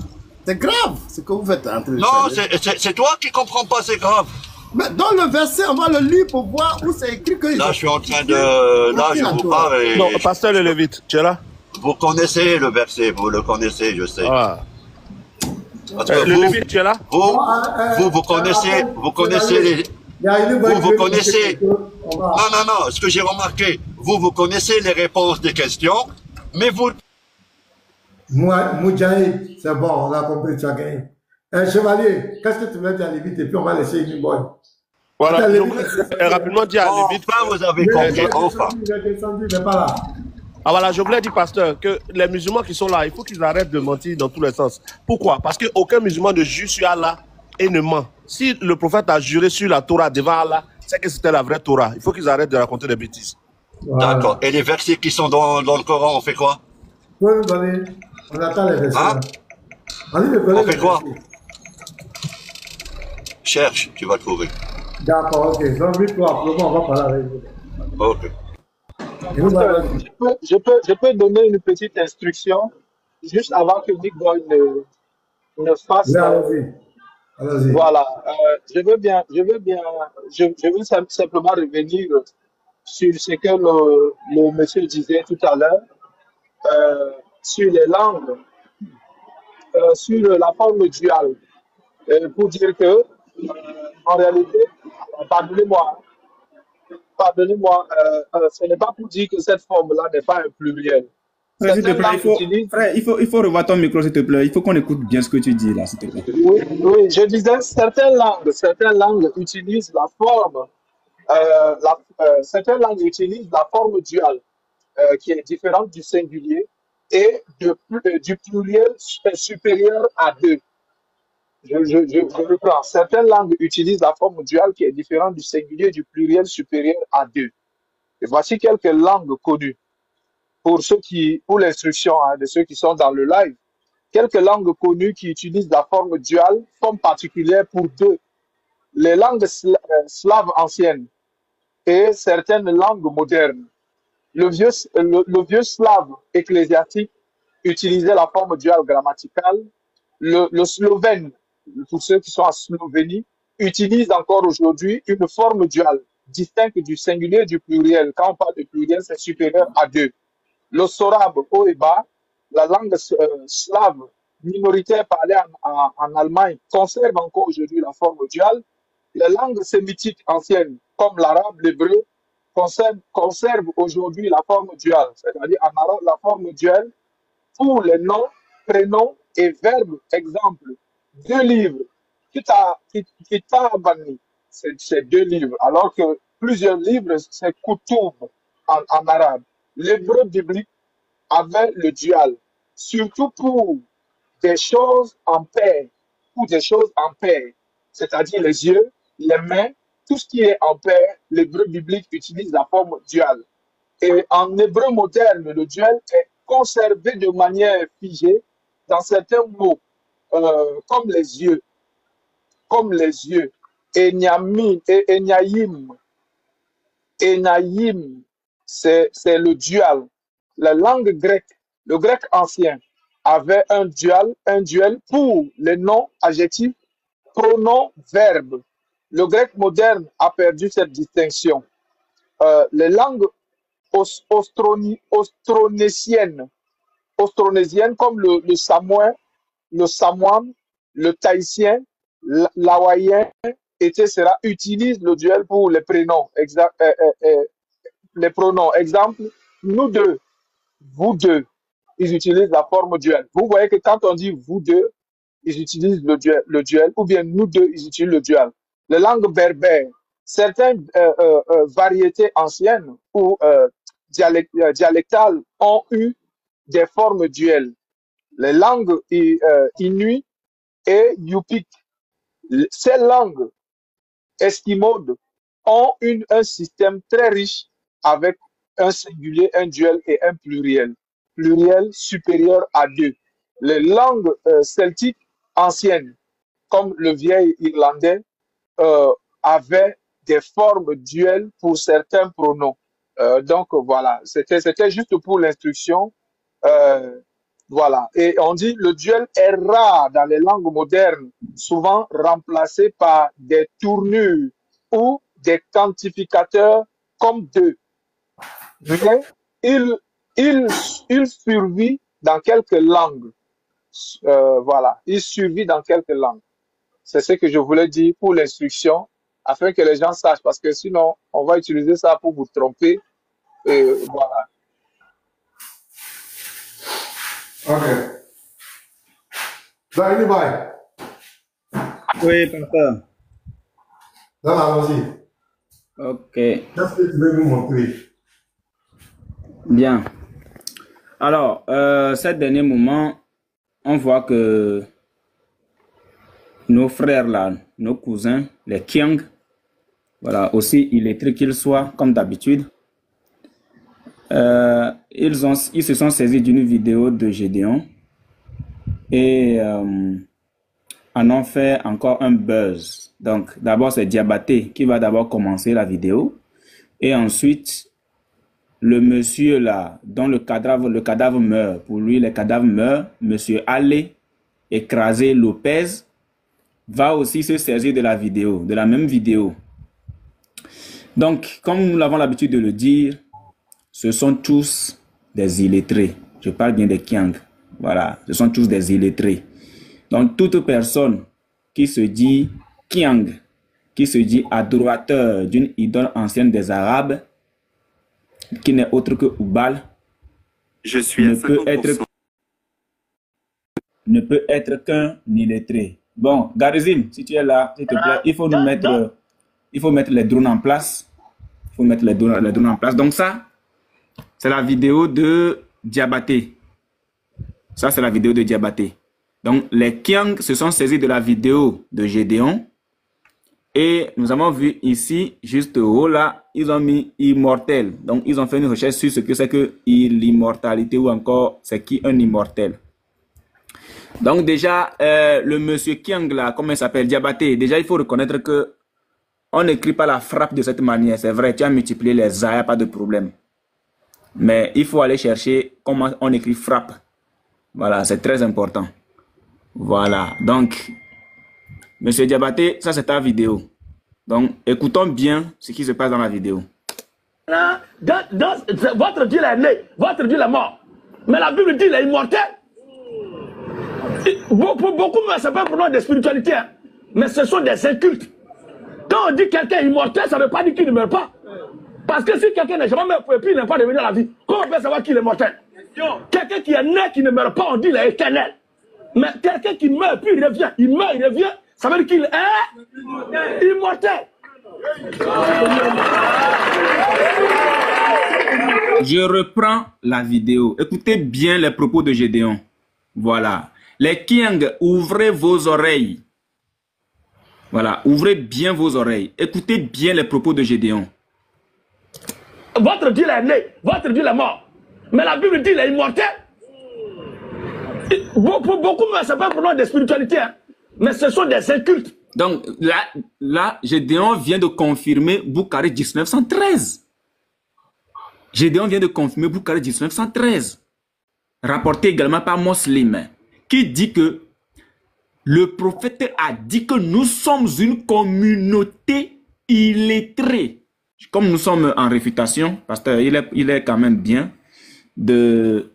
C'est grave ce que vous faites. Non, c'est toi qui comprends pas, c'est grave. Mais dans le verset, on va le lire pour voir où c'est écrit que... Là, je suis en train de... Là, je vous parle et... Non, Pasteur Lévite, tu es là? Vous connaissez le verset, vous le connaissez, je sais. Ah. Parce que Lévite, tu es là? Vous connaissez les... Vous connaissez... Non, ce que j'ai remarqué, vous connaissez les réponses des questions, mais vous... Moudjaï, c'est bon, on a compris, tu as gagné. Chevalier, qu'est-ce que tu veux dire à Lévite et puis on va laisser une bonne. Voilà, rapidement dire à Lévite. Enfin, vous avez compris, enfin. Il est descendu, il n'est pas là. Ah voilà, je voulais dire, pasteur, que les musulmans qui sont là, il faut qu'ils arrêtent de mentir dans tous les sens. Pourquoi? Parce qu'aucun musulman ne jure sur Allah et ne ment. Si le prophète a juré sur la Torah devant Allah, c'est que c'était la vraie Torah. Il faut qu'ils arrêtent de raconter des bêtises. Voilà. D'accord. Et les versets qui sont dans le Coran, on fait quoi? Vous pouvez nous donner? On attend les versets. Hein? On fait quoi? Cherche, tu vas trouver. D'accord, ok. Donc, toi, pour le moment, on va parler avec vous. Ok. Je peux donner une petite instruction juste avant que Nick Boy ne fasse. Allez-y. Voilà. Je veux simplement revenir sur ce que le monsieur disait tout à l'heure sur les langues, sur la forme duale, pour dire que en réalité, pardonnez-moi, ce n'est pas pour dire que cette forme-là n'est pas un pluriel. Frère, s'il te plaît, il faut revoir ton micro, s'il te plaît. Il faut qu'on écoute bien ce que tu dis là, s'il te plaît. Oui, je disais, certaines langues utilisent la forme, certaines langues utilisent la forme duale, qui est différente du singulier et du pluriel supérieur à deux. Je reprends. Certaines langues utilisent la forme duale qui est différente du singulier et du pluriel supérieur à deux. Et voici quelques langues connues. Pour l'instruction de ceux qui sont dans le live, quelques langues connues qui utilisent la forme duale, forme particulière pour deux. Les langues slaves anciennes et certaines langues modernes. Le vieux slave ecclésiastique utilisait la forme duale grammaticale. Le slovène, pour ceux qui sont en Slovénie, utilise encore aujourd'hui une forme duale, distincte du singulier et du pluriel. Quand on parle de pluriel, c'est supérieur à deux. Le sorabe haut et bas, la langue slave minoritaire parlée en Allemagne, conserve encore aujourd'hui la forme duale. Les langues sémitiques anciennes, comme l'arabe, l'hébreu, conserve aujourd'hui la forme duale, c'est-à-dire en arabe la forme duale pour les noms, prénoms et verbes. Exemple, 2 livres. Kitab banni, c'est 2 livres, alors que plusieurs livres, c'est kutub en arabe. L'hébreu biblique avait le dual, surtout pour des choses en paix, c'est-à-dire les yeux, les mains, tout ce qui est en paix, l'hébreu biblique utilise la forme duale. Et en hébreu moderne, le duel est conservé de manière figée dans certains mots, comme les yeux, Enyamim, Enaïm, c'est le dual. La langue grecque, le grec ancien, avait un duel pour les noms, adjectifs, pronoms, verbes. Le grec moderne a perdu cette distinction. Les langues austronésiennes comme le samoan, le tahitien, l'hawaïen, etc., utilisent le duel pour les prénoms. Les pronoms. Exemple, nous deux, vous deux, ils utilisent la forme duel. Vous voyez que quand on dit vous deux, ils utilisent le duel, ou bien nous deux, ils utilisent le duel. Les langues berbères, certaines variétés anciennes ou dialectales ont eu des formes duelles. Les langues inuit et yupik, ces langues esquimaudes ont un système très riche avec un singulier, un duel et un pluriel supérieur à 2. Les langues celtiques anciennes, comme le vieil irlandais, avaient des formes duelles pour certains pronoms. Donc voilà, c'était juste pour l'instruction. Voilà. Et on dit le duel est rare dans les langues modernes, souvent remplacé par des tournures ou des quantificateurs comme 2. Mais il survit dans quelques langues. Voilà, il survit dans quelques langues. C'est ce que je voulais dire pour l'instruction, afin que les gens sachent, parce que sinon, on va utiliser ça pour vous tromper. Et voilà. Ok. Là, bye. Oui, papa. Là, allons-y. Ok. Qu'est-ce que tu veux nous montrer? Bien. Alors, ces derniers moments, on voit que nos frères là, nos cousins, les Kiang, voilà, aussi illettrés qu'ils soient, comme d'habitude, ils se sont saisis d'une vidéo de Gédéon et en ont fait encore un buzz. Donc, d'abord, c'est Diabaté qui va d'abord commencer la vidéo et ensuite, le monsieur là, dont le cadavre meurt, pour lui, le cadavre meurt, monsieur Allé, écrasé Lopez, va aussi se saisir de la vidéo, de la même vidéo. Donc, comme nous l'avons l'habitude de le dire, ce sont tous des illettrés. Je parle bien des Kiang. Voilà, ce sont tous des illettrés. Donc, toute personne qui se dit Kiang, qui se dit adorateur d'une idole ancienne des Arabes, qui n'est autre que Oubal, ne peut être qu'un illettré. Bon, Garizim, si tu es là, s'il te plaît, il faut mettre les drones en place. Il faut mettre les drones en place. Donc ça, c'est la vidéo de Diabaté. Ça, c'est la vidéo de Diabaté. Donc, les Kiang se sont saisis de la vidéo de Gédéon. Et nous avons vu ici, juste au haut là, ils ont mis immortel. Donc, ils ont fait une recherche sur ce que c'est que l'immortalité ou encore c'est qui un immortel. Donc, déjà, le monsieur Kiang là, comment il s'appelle, Diabaté, déjà, il faut reconnaître que on n'écrit pas la frappe de cette manière. C'est vrai, tu as multiplié les A, il n'y a pas de problème. Mais il faut aller chercher comment on écrit frappe. Voilà, c'est très important. Voilà, donc, monsieur Diabaté, ça c'est ta vidéo. Donc, écoutons bien ce qui se passe dans la vidéo. Votre Dieu est né, votre Dieu est mort. Mais la Bible dit qu'il est immortel. Pour beaucoup, ce n'est pas un problème de spiritualité, hein, mais ce sont des incultes. Quand on dit quelqu'un est immortel, ça ne veut pas dire qu'il ne meurt pas. Parce que si quelqu'un n'est jamais mort, puis il n'est pas devenu à la vie, comment on peut savoir qu'il est mortel? Quelqu'un qui est né, qui ne meurt pas, on dit qu'il est éternel. Mais quelqu'un qui meurt, puis il revient, il meurt, il revient, ça veut dire qu'il est immortel. Je reprends la vidéo. Écoutez bien les propos de Gédéon. Voilà. Les Kiang, ouvrez vos oreilles. Voilà, ouvrez bien vos oreilles. Écoutez bien les propos de Gédéon. Votre Dieu est né, votre Dieu est mort. Mais la Bible dit qu'il est immortel. Pour beaucoup, ce n'est pas un problème de spiritualité, hein, mais ce sont des incultes. Donc là, Gédéon vient de confirmer Boukhari 1913. Gédéon vient de confirmer Boukhari 1913. Rapporté également par Muslim, qui dit que le prophète a dit que nous sommes une communauté illettrée. Comme nous sommes en réfutation, pasteur, il est quand même bien de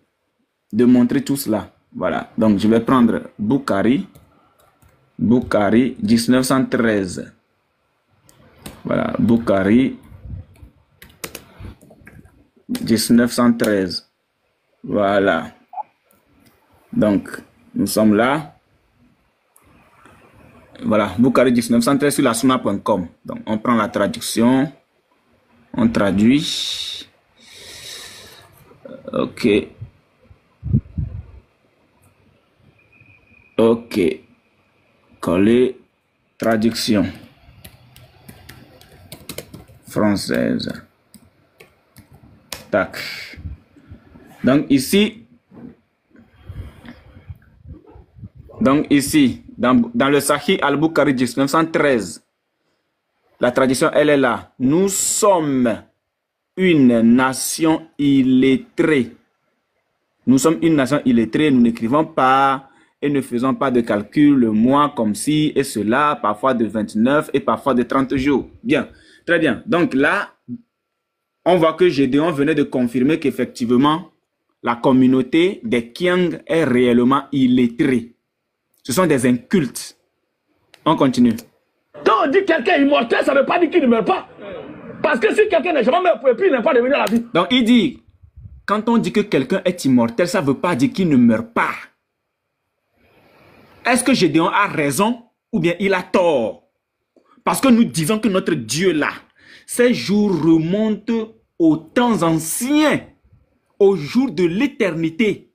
montrer tout cela. Voilà, donc je vais prendre Boukhari 1913. Voilà, Boukhari 1913. Voilà. Donc, nous sommes là. Voilà, Boukhari 1913 sur la sunna.com. Donc, on prend la traduction. On traduit. Ok. Ok. Coller. Traduction. Française. Tac. Donc ici, dans le Sahih al-Boukhari 1913, la traduction, elle est là. Nous sommes une nation illettrée. Nous sommes une nation illettrée, nous n'écrivons pas et ne faisons pas de calcul le mois comme ci et cela, parfois de 29 et parfois de 30 jours. Bien, très bien. Donc là, on voit que Gédéon venait de confirmer qu'effectivement, la communauté des Kiang est réellement illettrée. Ce sont des incultes. On continue. Quand on dit quelqu'un est immortel, ça ne veut pas dire qu'il ne meurt pas. Parce que si quelqu'un n'est jamais mort, puis il n'est pas devenu à la vie. Donc il dit, quand on dit que quelqu'un est immortel, ça ne veut pas dire qu'il ne meurt pas. Est-ce que Gédéon a raison ou bien il a tort? Parce que nous disons que notre Dieu là, ces jours remontent aux temps anciens, au jour de l'éternité.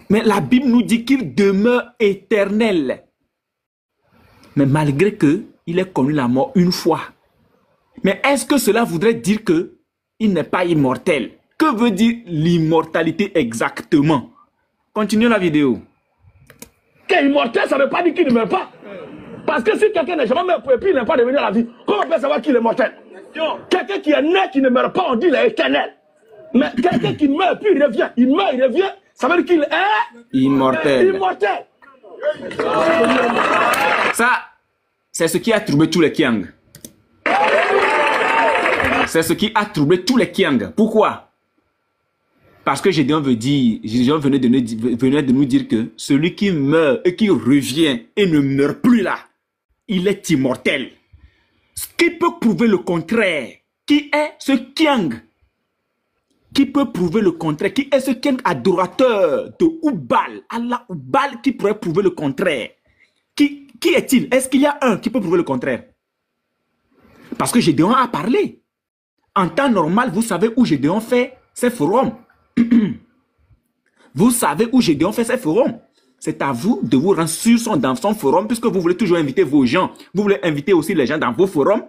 Mais la Bible nous dit qu'il demeure éternel. Mais malgré qu'il ait connu la mort une fois. Mais est-ce que cela voudrait dire qu'il n'est pas immortel? Que veut dire l'immortalité exactement? Continuez la vidéo. Qu'il est immortel, ça ne veut pas dire qu'il ne meurt pas. Parce que si quelqu'un n'est jamais mort, puis il n'est pas devenu à la vie, comment on peut savoir qu'il est mortel? Quelqu'un qui est né, qui ne meurt pas, on dit qu'il est éternel. Mais quelqu'un qui meurt, puis il revient, ça veut dire qu'il est immortel. Ça, c'est ce qui a troublé tous les Kiang. C'est ce qui a troublé tous les Kiang. Pourquoi? Parce que Gédéon venait de nous dire que celui qui meurt et qui revient et ne meurt plus là, il est immortel. Ce qui peut prouver le contraire? Qui est ce Kiang? Qui peut prouver le contraire? Qui est ce Kiang adorateur de Oubal? Allah Oubal qui pourrait prouver le contraire? Qui est-il? Est-ce qu'il y a un qui peut prouver le contraire? Parce que Gédéon a parlé. En temps normal, vous savez où Gédéon fait ses forums. Vous savez où Gédéon fait ses forums. C'est à vous de vous rendre dans son forum, puisque vous voulez toujours inviter vos gens. Vous voulez inviter aussi les gens dans vos forums.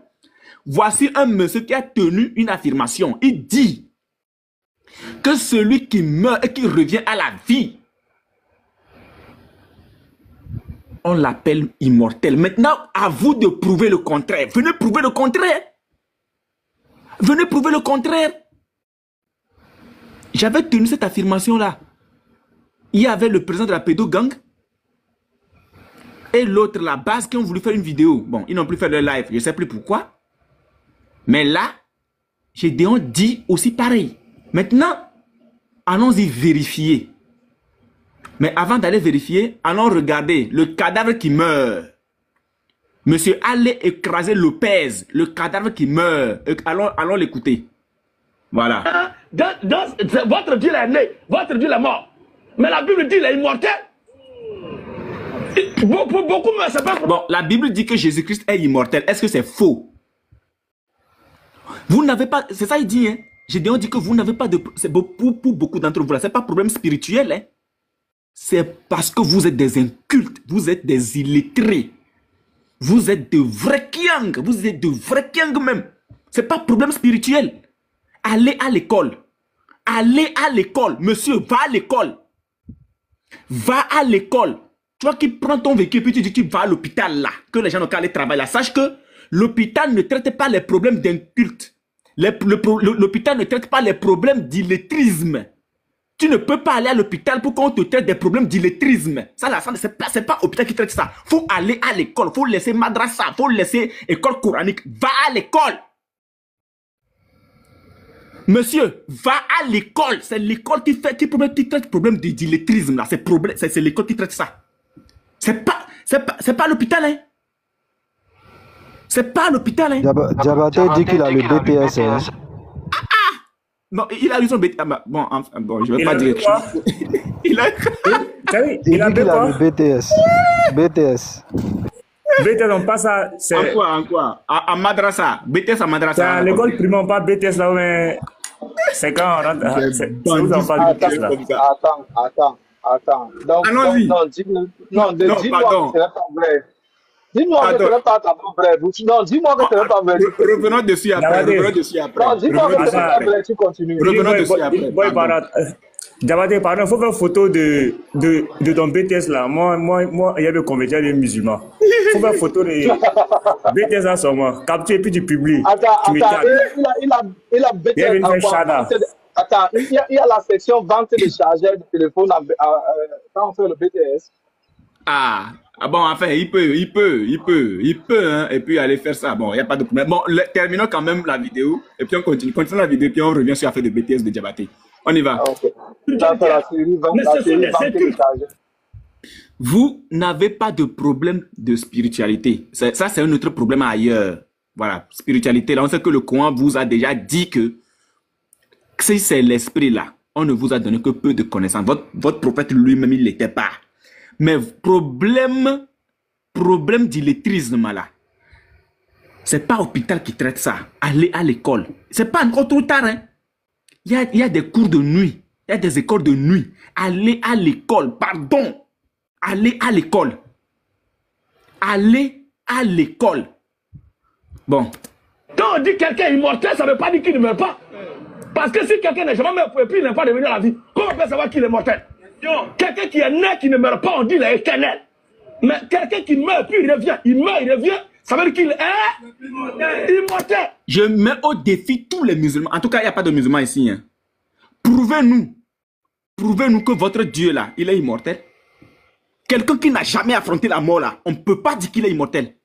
Voici un monsieur qui a tenu une affirmation. Il dit que celui qui meurt et qui revient à la vie, on l'appelle immortel. Maintenant, à vous de prouver le contraire. Venez prouver le contraire. Venez prouver le contraire. J'avais tenu cette affirmation-là. Il y avait le président de la pédo-gang et l'autre, la base, qui ont voulu faire une vidéo. Bon, ils n'ont plus fait leur live. Je ne sais plus pourquoi. Mais là, Gédéon dit aussi pareil. Maintenant, allons-y vérifier. Mais avant d'aller vérifier, allons regarder le cadavre qui meurt. Monsieur, allez écraser Lopez, le cadavre qui meurt. Allons l'écouter. Voilà. Votre Dieu est né, votre Dieu est mort. Mais la Bible dit qu'il est immortel. Beaucoup, mais c'est pas... Bon, la Bible dit que Jésus-Christ est immortel. Est-ce que c'est faux? Vous n'avez pas... C'est ça il dit, hein. Gédéon dit que vous n'avez pas de... Pour beaucoup d'entre vous, là, c'est pas un problème spirituel, hein. C'est parce que vous êtes des incultes, vous êtes des illettrés. Vous êtes de vrais kiang, vous êtes de vrais kiang même. C'est pas un problème spirituel. Allez à l'école. Allez à l'école. Monsieur, va à l'école. Va à l'école. Toi qui prends ton véhicule puis tu dis que tu vas à l'hôpital là, que les gens n'ont qu'à aller travailler là. Sache que l'hôpital ne traite pas les problèmes d'inculte. L'hôpital ne traite pas les problèmes d'illettrisme. Tu ne peux pas aller à l'hôpital pour qu'on te traite des problèmes d'illettrisme. Ça là, c'est pas l'hôpital qui traite ça. Faut aller à l'école. Faut laisser madrasa. Faut laisser école coranique. Va à l'école. Monsieur, va à l'école. C'est l'école qui traite le problème d'illettrisme là. C'est l'école qui traite ça. C'est pas l'hôpital, hein. C'est pas l'hôpital, hein. Diabaté dit qu'il a le BTS, hein. Non, il a eu son BTS. Bon, je vais pas dire. Il a le BTS. BTS, on passe à... En quoi? À Madrasa. BTS à Madrasa. C'est à l'école primaire, pas BTS là, mais... C'est quand on rentre... C'est où on parle de BTS là. Attends. Donc, dis-moi que ce n'est pas vrai. Dis-moi que ce n'est pas vrai. Non, dis-moi que ce n'est pas vrai. Revenons dessus après. Non, dis-moi que ce n'est pas vrai. Tu continues. Revenons dessus après. Diabaté, pardon, il faut faire une photo de ton BTS là. Moi, il y a des convertis des musulmans. Il faut faire une photo de BTS là sur moi. Capture et puis tu publies. Attends, il a BTS. Attends, il y a la section vente de chargeurs de téléphone quand on fait le BTS. Ah bon, enfin, il peut, hein, et puis aller faire ça. Bon, il n'y a pas de problème. Bon, terminons quand même la vidéo, et puis on continue la vidéo, puis on revient sur l'affaire de BTS de Diabaté. On y va. Okay. Vous n'avez pas de problème de spiritualité. Ça, c'est un autre problème ailleurs. Voilà, spiritualité. Là, on sait que le Coran vous a déjà dit que si c'est l'esprit là, on ne vous a donné que peu de connaissances. Votre prophète lui-même, il ne l'était pas. Mais problème d'illettrisme là, c'est pas l'hôpital qui traite ça. Allez à l'école. C'est pas encore trop tard, hein. Il y a des cours de nuit. Il y a des écoles de nuit. Allez à l'école. Pardon. Allez à l'école. Allez à l'école. Bon. Quand on dit quelqu'un est immortel, ça ne veut pas dire qu'il ne meurt pas. Parce que si quelqu'un n'est jamais mort et puis il n'est pas devenu à la vie, comment on peut savoir qu'il est mortel? Quelqu'un qui est né, qui ne meurt pas, on dit qu'il est éternel. Mais quelqu'un qui meurt, puis il revient, il meurt, il revient, ça veut dire qu'il est immortel. Je mets au défi tous les musulmans. En tout cas, il n'y a pas de musulmans ici. Hein. Prouvez-nous que votre Dieu là, il est immortel. Quelqu'un qui n'a jamais affronté la mort là, on ne peut pas dire qu'il est immortel.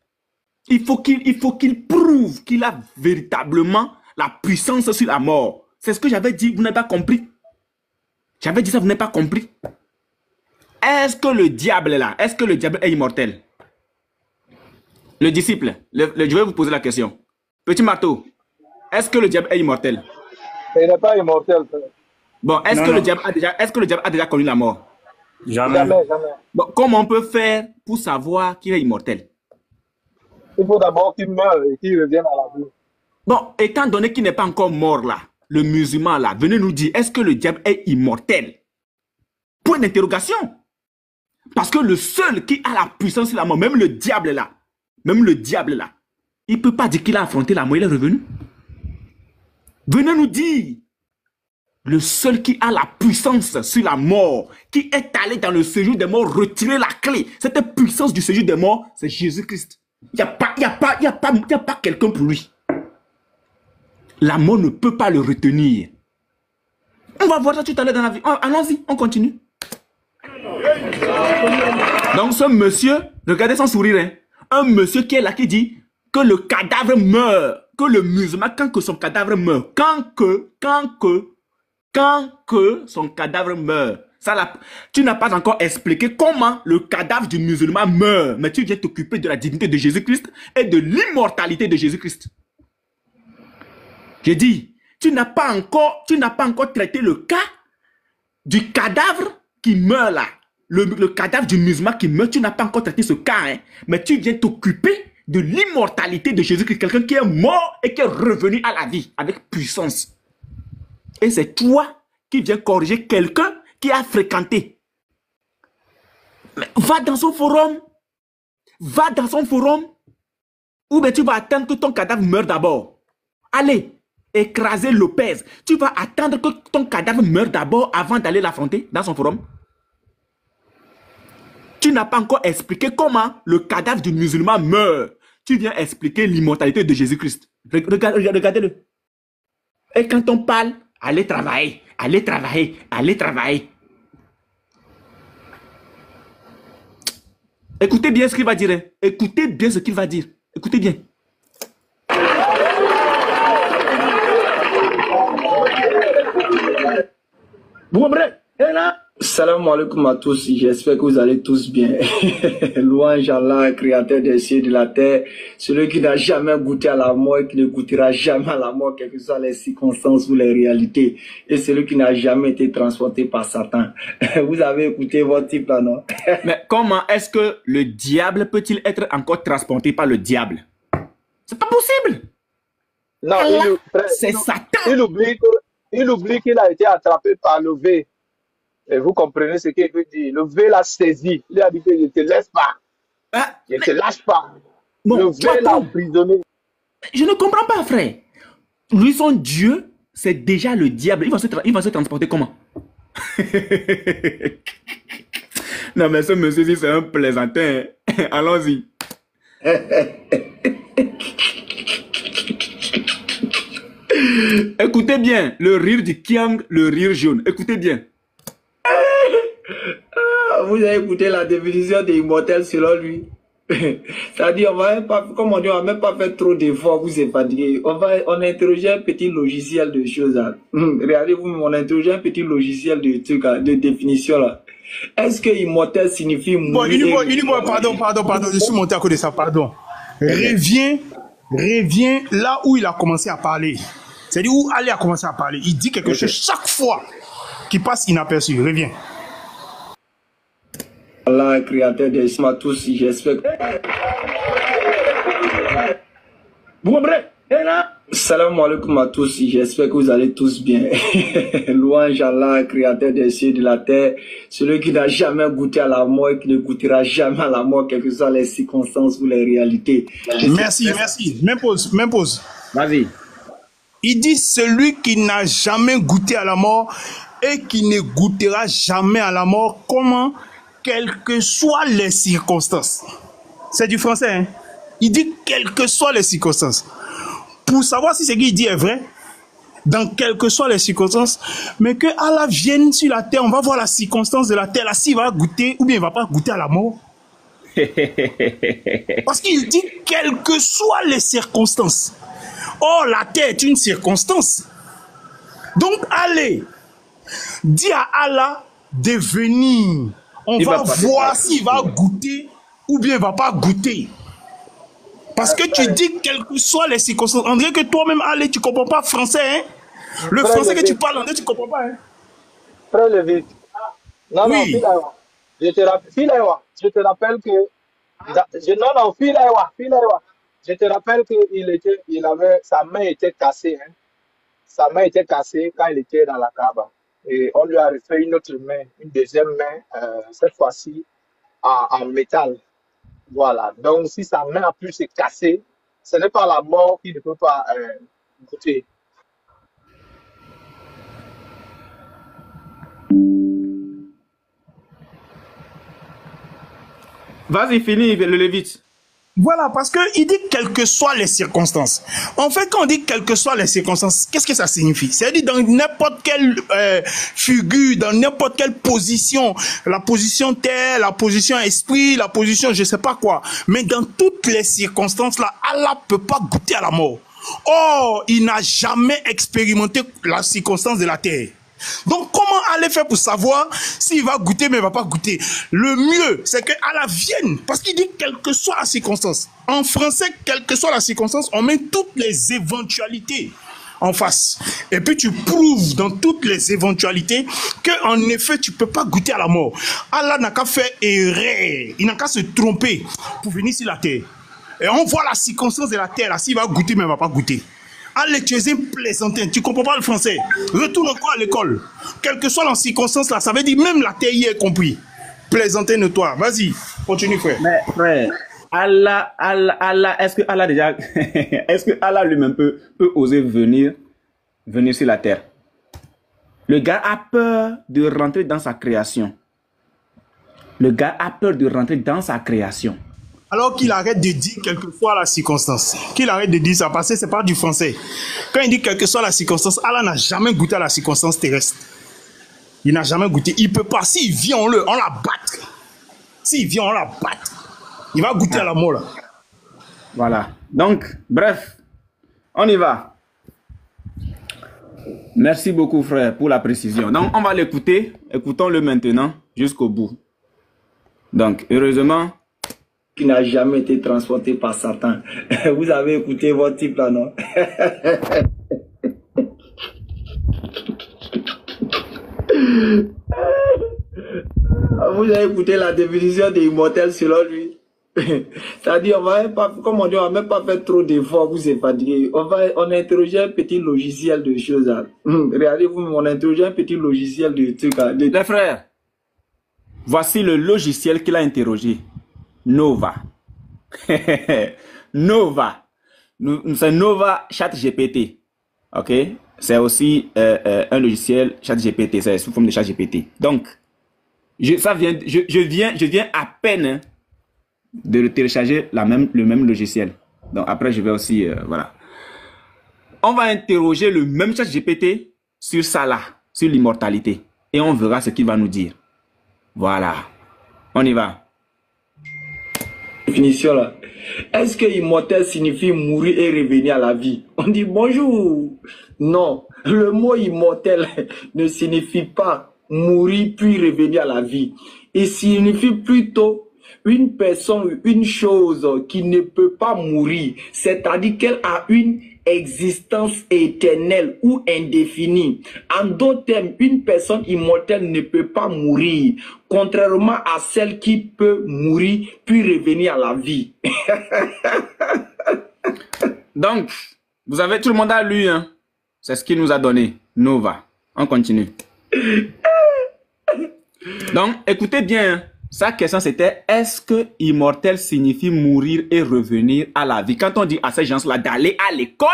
Il faut qu'il prouve qu'il a véritablement la puissance sur la mort. C'est ce que j'avais dit, vous n'avez pas compris. J'avais dit ça, vous n'avez pas compris. Est-ce que le diable est là? Est-ce que le diable est immortel? Le disciple, je vais vous poser la question. Petit marteau, est-ce que le diable est immortel? Il n'est pas immortel. Bon, est-ce que le diable a déjà connu la mort? Jamais. Bon, comment on peut faire pour savoir qu'il est immortel? Il faut d'abord qu'il meure et qu'il revienne à la vie. Bon, étant donné qu'il n'est pas encore mort là, le musulman là, venez nous dire, est-ce que le diable est immortel? Point d'interrogation. Parce que le seul qui a la puissance sur la mort, même le diable là, il ne peut pas dire qu'il a affronté la mort, il est revenu. Venez nous dire, le seul qui a la puissance sur la mort, qui est allé dans le séjour des morts, retirer la clé, cette puissance du séjour des morts, c'est Jésus-Christ. Il n'y a pas quelqu'un pour lui. La mort ne peut pas le retenir. On va voir ça tout à l'heure dans la vie. Allons-y, on continue. Donc ce monsieur, regardez son sourire, hein. Un monsieur qui est là qui dit que le cadavre meurt, que le musulman, quand que son cadavre meurt, quand que son cadavre meurt, Tu n'as pas encore expliqué comment le cadavre du musulman meurt, mais tu viens t'occuper de la divinité de Jésus-Christ et de l'immortalité de Jésus-Christ. J'ai dit, tu n'as pas encore traité le cas du cadavre qui meurt là. Le cadavre du musulman qui meurt, tu n'as pas encore traité ce cas, hein, mais tu viens t'occuper de l'immortalité de Jésus-Christ, quelqu'un qui est mort et qui est revenu à la vie avec puissance. Et c'est toi qui viens corriger quelqu'un qui a fréquenté. Mais va dans son forum. Va dans son forum. Ou bien tu vas attendre que ton cadavre meure d'abord. Allez, écraser Lopez. Tu vas attendre que ton cadavre meure d'abord avant d'aller l'affronter dans son forum. Tu n'as pas encore expliqué comment le cadavre du musulman meurt. Tu viens expliquer l'immortalité de Jésus-Christ. Regardez-le. Et quand on parle, allez travailler, allez travailler, allez travailler. Écoutez bien ce qu'il va dire. Hein. Écoutez bien ce qu'il va dire. Écoutez bien. Vous comprenez? Salam alaikum à tous, j'espère que vous allez tous bien. Louange à Allah, créateur des cieux et de la terre, celui qui n'a jamais goûté à la mort et qui ne goûtera jamais à la mort, quelles que soient les circonstances ou les réalités, et celui qui n'a jamais été transporté par Satan. Vous avez écouté votre type là, non? Mais comment est-ce que le diable peut-il être encore transporté par le diable? C'est pas possible. Non, c'est Satan. Il oublie qu'il a été attrapé par le V. Et vous comprenez ce qu'il veut dire. Le V l'a saisi. Il a dit que je ne te laisse pas. Je ne te lâche pas. Bon, le V l'a emprisonné. Je ne comprends pas, frère. Lui, son Dieu, c'est déjà le diable. Il va se transporter comment? Non, mais ce monsieur-ci, c'est un plaisantin. Allons-y. Écoutez bien, le rire du Kiang, le rire jaune. Écoutez bien. Vous avez écouté la définition des immortels selon lui. C'est-à-dire, on va même pas faire trop d'efforts, vous êtes fatigué. On a interrogé un petit logiciel de choses. Regardez-vous, on a interrogé un petit logiciel de définition là. Est-ce que immortel signifie mourir? Bon, pardon, je suis monté à côté de ça, pardon. Reviens là où il a commencé à parler. C'est-à-dire où Ali a commencé à parler. Il dit quelque chose chaque fois qui passe inaperçu. Reviens. Allah, créateur des cieux, tous, j'espère. Vous comprenez? Salam alaikum à tous, j'espère que vous allez tous bien. Louange à Allah, créateur des cieux et de la terre, celui qui n'a jamais goûté à la mort et qui ne goûtera jamais à la mort, quelles que soient les circonstances ou les réalités. Merci. Même pause. Vas-y. Il dit celui qui n'a jamais goûté à la mort et qui ne goûtera jamais à la mort, comment? Quelles que soient les circonstances. C'est du français, hein? Il dit quelles que soient les circonstances. Pour savoir si ce qu'il dit est vrai, dans quelles que soient les circonstances, mais que Allah vienne sur la terre, on va voir la circonstance de la terre, là, s'il va goûter ou bien il ne va pas goûter à la mort. Parce qu'il dit quelles que soient les circonstances. Or, la terre est une circonstance. Donc, allez, dis à Allah de venir. On va voir s'il va goûter ou bien il ne va pas goûter. Parce que tu dis quelles que soient les circonstances. On dirait que toi-même, allez, tu ne comprends pas français. Hein? Le français que tu parles, on dirait que tu ne comprends pas. Hein? Prends le vite. Non, oui. Je te rappelle que... Je te rappelle que sa main était cassée. Hein? Sa main était cassée quand il était dans la Kaaba. Et on lui a refait une autre main, une deuxième main, cette fois-ci en métal. Voilà. Donc, si sa main a pu se casser, ce n'est pas la mort qui ne peut pas goûter. Vas-y, finis le Lévite. Voilà, parce qu'il dit quelles que soient les circonstances. En fait, quand on dit quelles que soient les circonstances, qu'est-ce que ça signifie? C'est-à-dire dans n'importe quelle figure, dans n'importe quelle position, la position terre, la position esprit, la position je sais pas quoi. Mais dans toutes les circonstances là, Allah peut pas goûter à la mort. Or, il n'a jamais expérimenté la circonstance de la terre. Donc, comment aller faire pour savoir s'il va goûter, mais il ne va pas goûter. Le mieux, c'est qu'Allah vienne, parce qu'il dit quelle que soit la circonstance. En français, quelle que soit la circonstance, on met toutes les éventualités en face. Et puis tu prouves dans toutes les éventualités qu'en effet, tu ne peux pas goûter à la mort. Allah n'a qu'à faire errer, il n'a qu'à se tromper pour venir sur la terre. Et on voit la circonstance de la terre, là, s'il va goûter, mais il ne va pas goûter. Allez, tu es un plaisantin, tu ne comprends pas le français. Retourne encore à l'école. Quelle que soit la circonstance, là, ça veut dire même la terre y est compris. Plaisantin de toi. Vas-y, continue, frère. Mais frère, Allah, est-ce que Allah déjà, est-ce que Allah lui-même peut oser venir sur la terre? Le gars a peur de rentrer dans sa création. Le gars a peur de rentrer dans sa création. Alors qu'il arrête de dire quelquefois la circonstance. Qu'il arrête de dire ça, parce que c'est pas du français. Quand il dit quelle que soit la circonstance, Allah n'a jamais goûté à la circonstance terrestre. Il n'a jamais goûté. Il peut pas. S'il vient, on la batte. S'il vient, on la batte. Il va goûter à la mort là. Voilà. Donc, bref, on y va. Merci beaucoup, frère, pour la précision. Donc, on va l'écouter. Écoutons-le maintenant jusqu'au bout. Donc, heureusement, qui n'a jamais été transporté par Satan. Vous avez écouté votre type là, non? Vous avez écouté la définition des immortels selon lui. C'est-à-dire, comme on dit, on va même pas faire trop d'efforts pour se fatiguer. On a interrogé un petit logiciel de choses. Hein. Regardez-vous, on a interrogé un petit logiciel de trucs. Hein. Les frères, voici le logiciel qu'il a interrogé. Nova. Nova. C'est Nova ChatGPT. Ok? C'est aussi un logiciel ChatGPT. C'est sous forme de ChatGPT. Donc, je viens à peine, hein, de télécharger le même logiciel. Donc après, je vais aussi, voilà. On va interroger le même ChatGPT sur ça là, sur l'immortalité. Et on verra ce qu'il va nous dire. Voilà. On y va. Définition là. Est-ce que immortel signifie mourir et revenir à la vie? On dit bonjour. Non. Le mot immortel ne signifie pas mourir puis revenir à la vie. Il signifie plutôt une personne, une chose qui ne peut pas mourir, c'est-à-dire qu'elle a une existence éternelle ou indéfinie. En d'autres termes, une personne immortelle ne peut pas mourir, contrairement à celle qui peut mourir puis revenir à la vie. Donc, vous avez, tout le monde a lu, hein? C'est ce qu'il nous a donné. Nova. On continue. Donc, écoutez bien, hein? Sa question c'était, est-ce que immortel signifie mourir et revenir à la vie? Quand on dit à ces gens-là d'aller à l'école,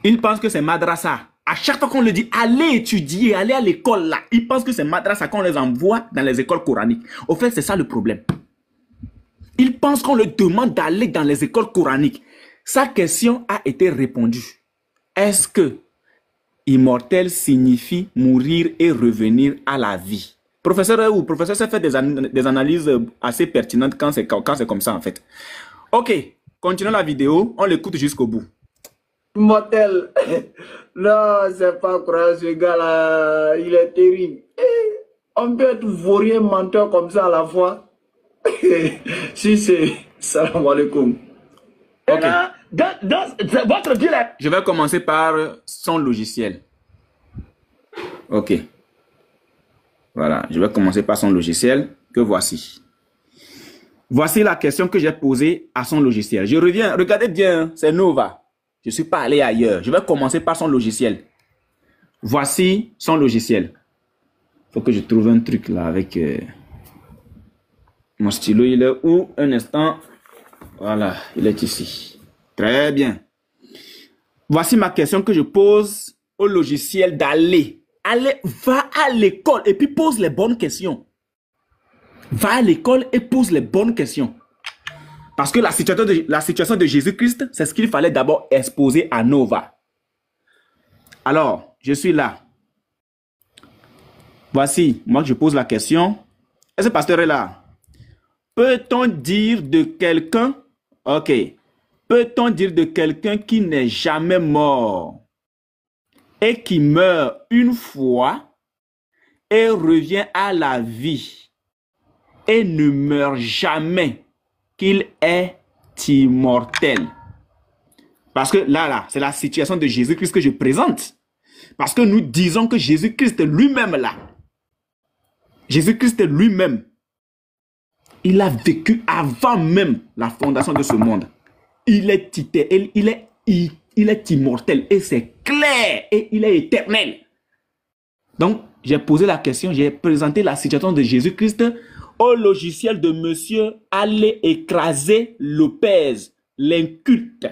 ils pensent que c'est madrasa. À chaque fois qu'on le dit, allez étudier, allez à l'école là, ils pensent que c'est madrasa qu'on les envoie dans les écoles coraniques. Au fait, c'est ça le problème. Ils pensent qu'on leur demande d'aller dans les écoles coraniques. Sa question a été répondue. Est-ce que immortel signifie mourir et revenir à la vie? Professeur ou professeur, ça fait des analyses assez pertinentes quand c'est comme ça en fait. Ok, continuons la vidéo, on l'écoute jusqu'au bout. Immortel, non, c'est pas croyable, ce gars-là, il est terrible. On peut être vaurien, menteur comme ça à la fois. Si c'est... Salam alaikum. Ok. Votre deal est... Je vais commencer par son logiciel. Ok. Voilà, je vais commencer par son logiciel que voici. Voici la question que j'ai posée à son logiciel. Je reviens, regardez bien, c'est Nova. Je ne suis pas allé ailleurs. Je vais commencer par son logiciel. Voici son logiciel. Il faut que je trouve un truc là avec mon stylo. Il est où? Un instant. Voilà, il est ici. Très bien. Voici ma question que je pose au logiciel d'aller. Allez, va à l'école et puis pose les bonnes questions. Va à l'école et pose les bonnes questions. Parce que la situation de Jésus-Christ, c'est ce qu'il fallait d'abord exposer à Nova. Alors, je suis là. Voici, moi je pose la question. Est-ce que le pasteur est là? Peut-on dire de quelqu'un, ok, peut-on dire de quelqu'un qui n'est jamais mort et qui meurt une fois et revient à la vie et ne meurt jamais, qu'il est immortel. Parce que là, c'est la situation de Jésus-Christ que je présente. Parce que nous disons que Jésus-Christ lui-même là, Jésus-Christ lui-même, il a vécu avant même la fondation de ce monde. Il est immortel et c'est clair et il est éternel. Donc, j'ai posé la question, j'ai présenté la situation de Jésus-Christ au logiciel de monsieur Allez écraser Lopez, l'inculte,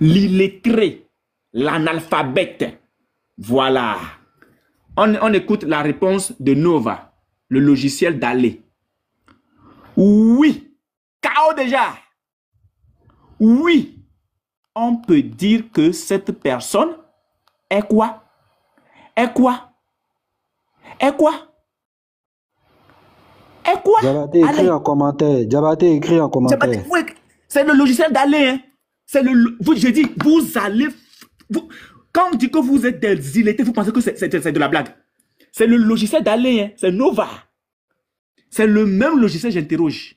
l'illettré, l'analphabète. Voilà. On écoute la réponse de Nova, le logiciel d'Allez. Oui, KO déjà. Oui, on peut dire que cette personne est quoi? Est quoi? Est quoi? Est quoi? Diabaté écrit en commentaire. Diabaté écrit en commentaire. Oui, c'est le logiciel d'Allez. Hein. Je dis, vous allez... quand on dit que vous êtes des illettrés, vous pensez que c'est de la blague. C'est le logiciel d'Allez. Hein. C'est Nova. C'est le même logiciel, j'interroge.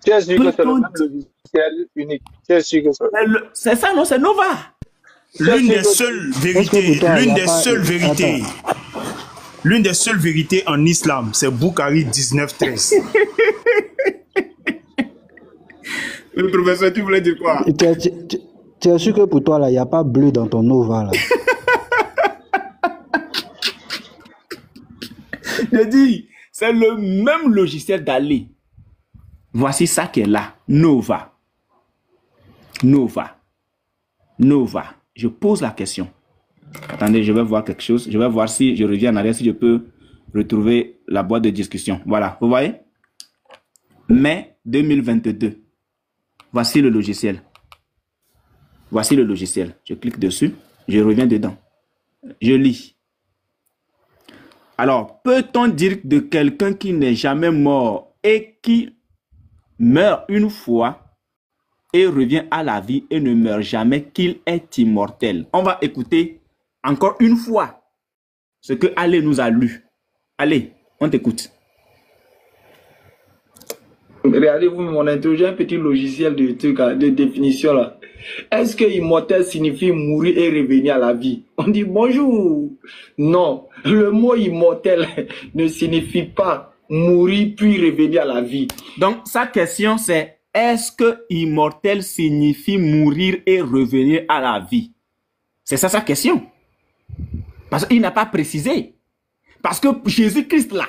Tu es sûr que c'est le même logiciel unique? Tu es sûr que c'est ça, non? C'est Nova. L'une des seules vérités en islam, c'est Boukhari 19:13. Le professeur, tu voulais dire quoi? Tu es sûr que pour toi, là, il n'y a pas bleu dans ton Nova, là? Je dis, c'est le même logiciel d'Allez. Voici ça qui est là. Nova. Nova. Nova. Je pose la question. Attendez, je vais voir quelque chose. Je vais voir si je reviens en arrière, si je peux retrouver la boîte de discussion. Voilà, vous voyez? Mai 2022. Voici le logiciel. Voici le logiciel. Je clique dessus. Je reviens dedans. Je lis. Alors, peut-on dire de quelqu'un qui n'est jamais mort et qui meurt une fois et revient à la vie et ne meurt jamais, qu'il est immortel? On va écouter encore une fois ce que Allez nous a lu. Allez, on t'écoute. Regardez-vous, on a introduit un petit logiciel de définition là. Est-ce que immortel signifie mourir et revenir à la vie? On dit bonjour. Non, le mot immortel ne signifie pas mourir puis revenir à la vie. Donc, sa question c'est, est-ce que immortel signifie mourir et revenir à la vie? C'est ça sa question. Parce qu'il n'a pas précisé. Parce que Jésus-Christ là,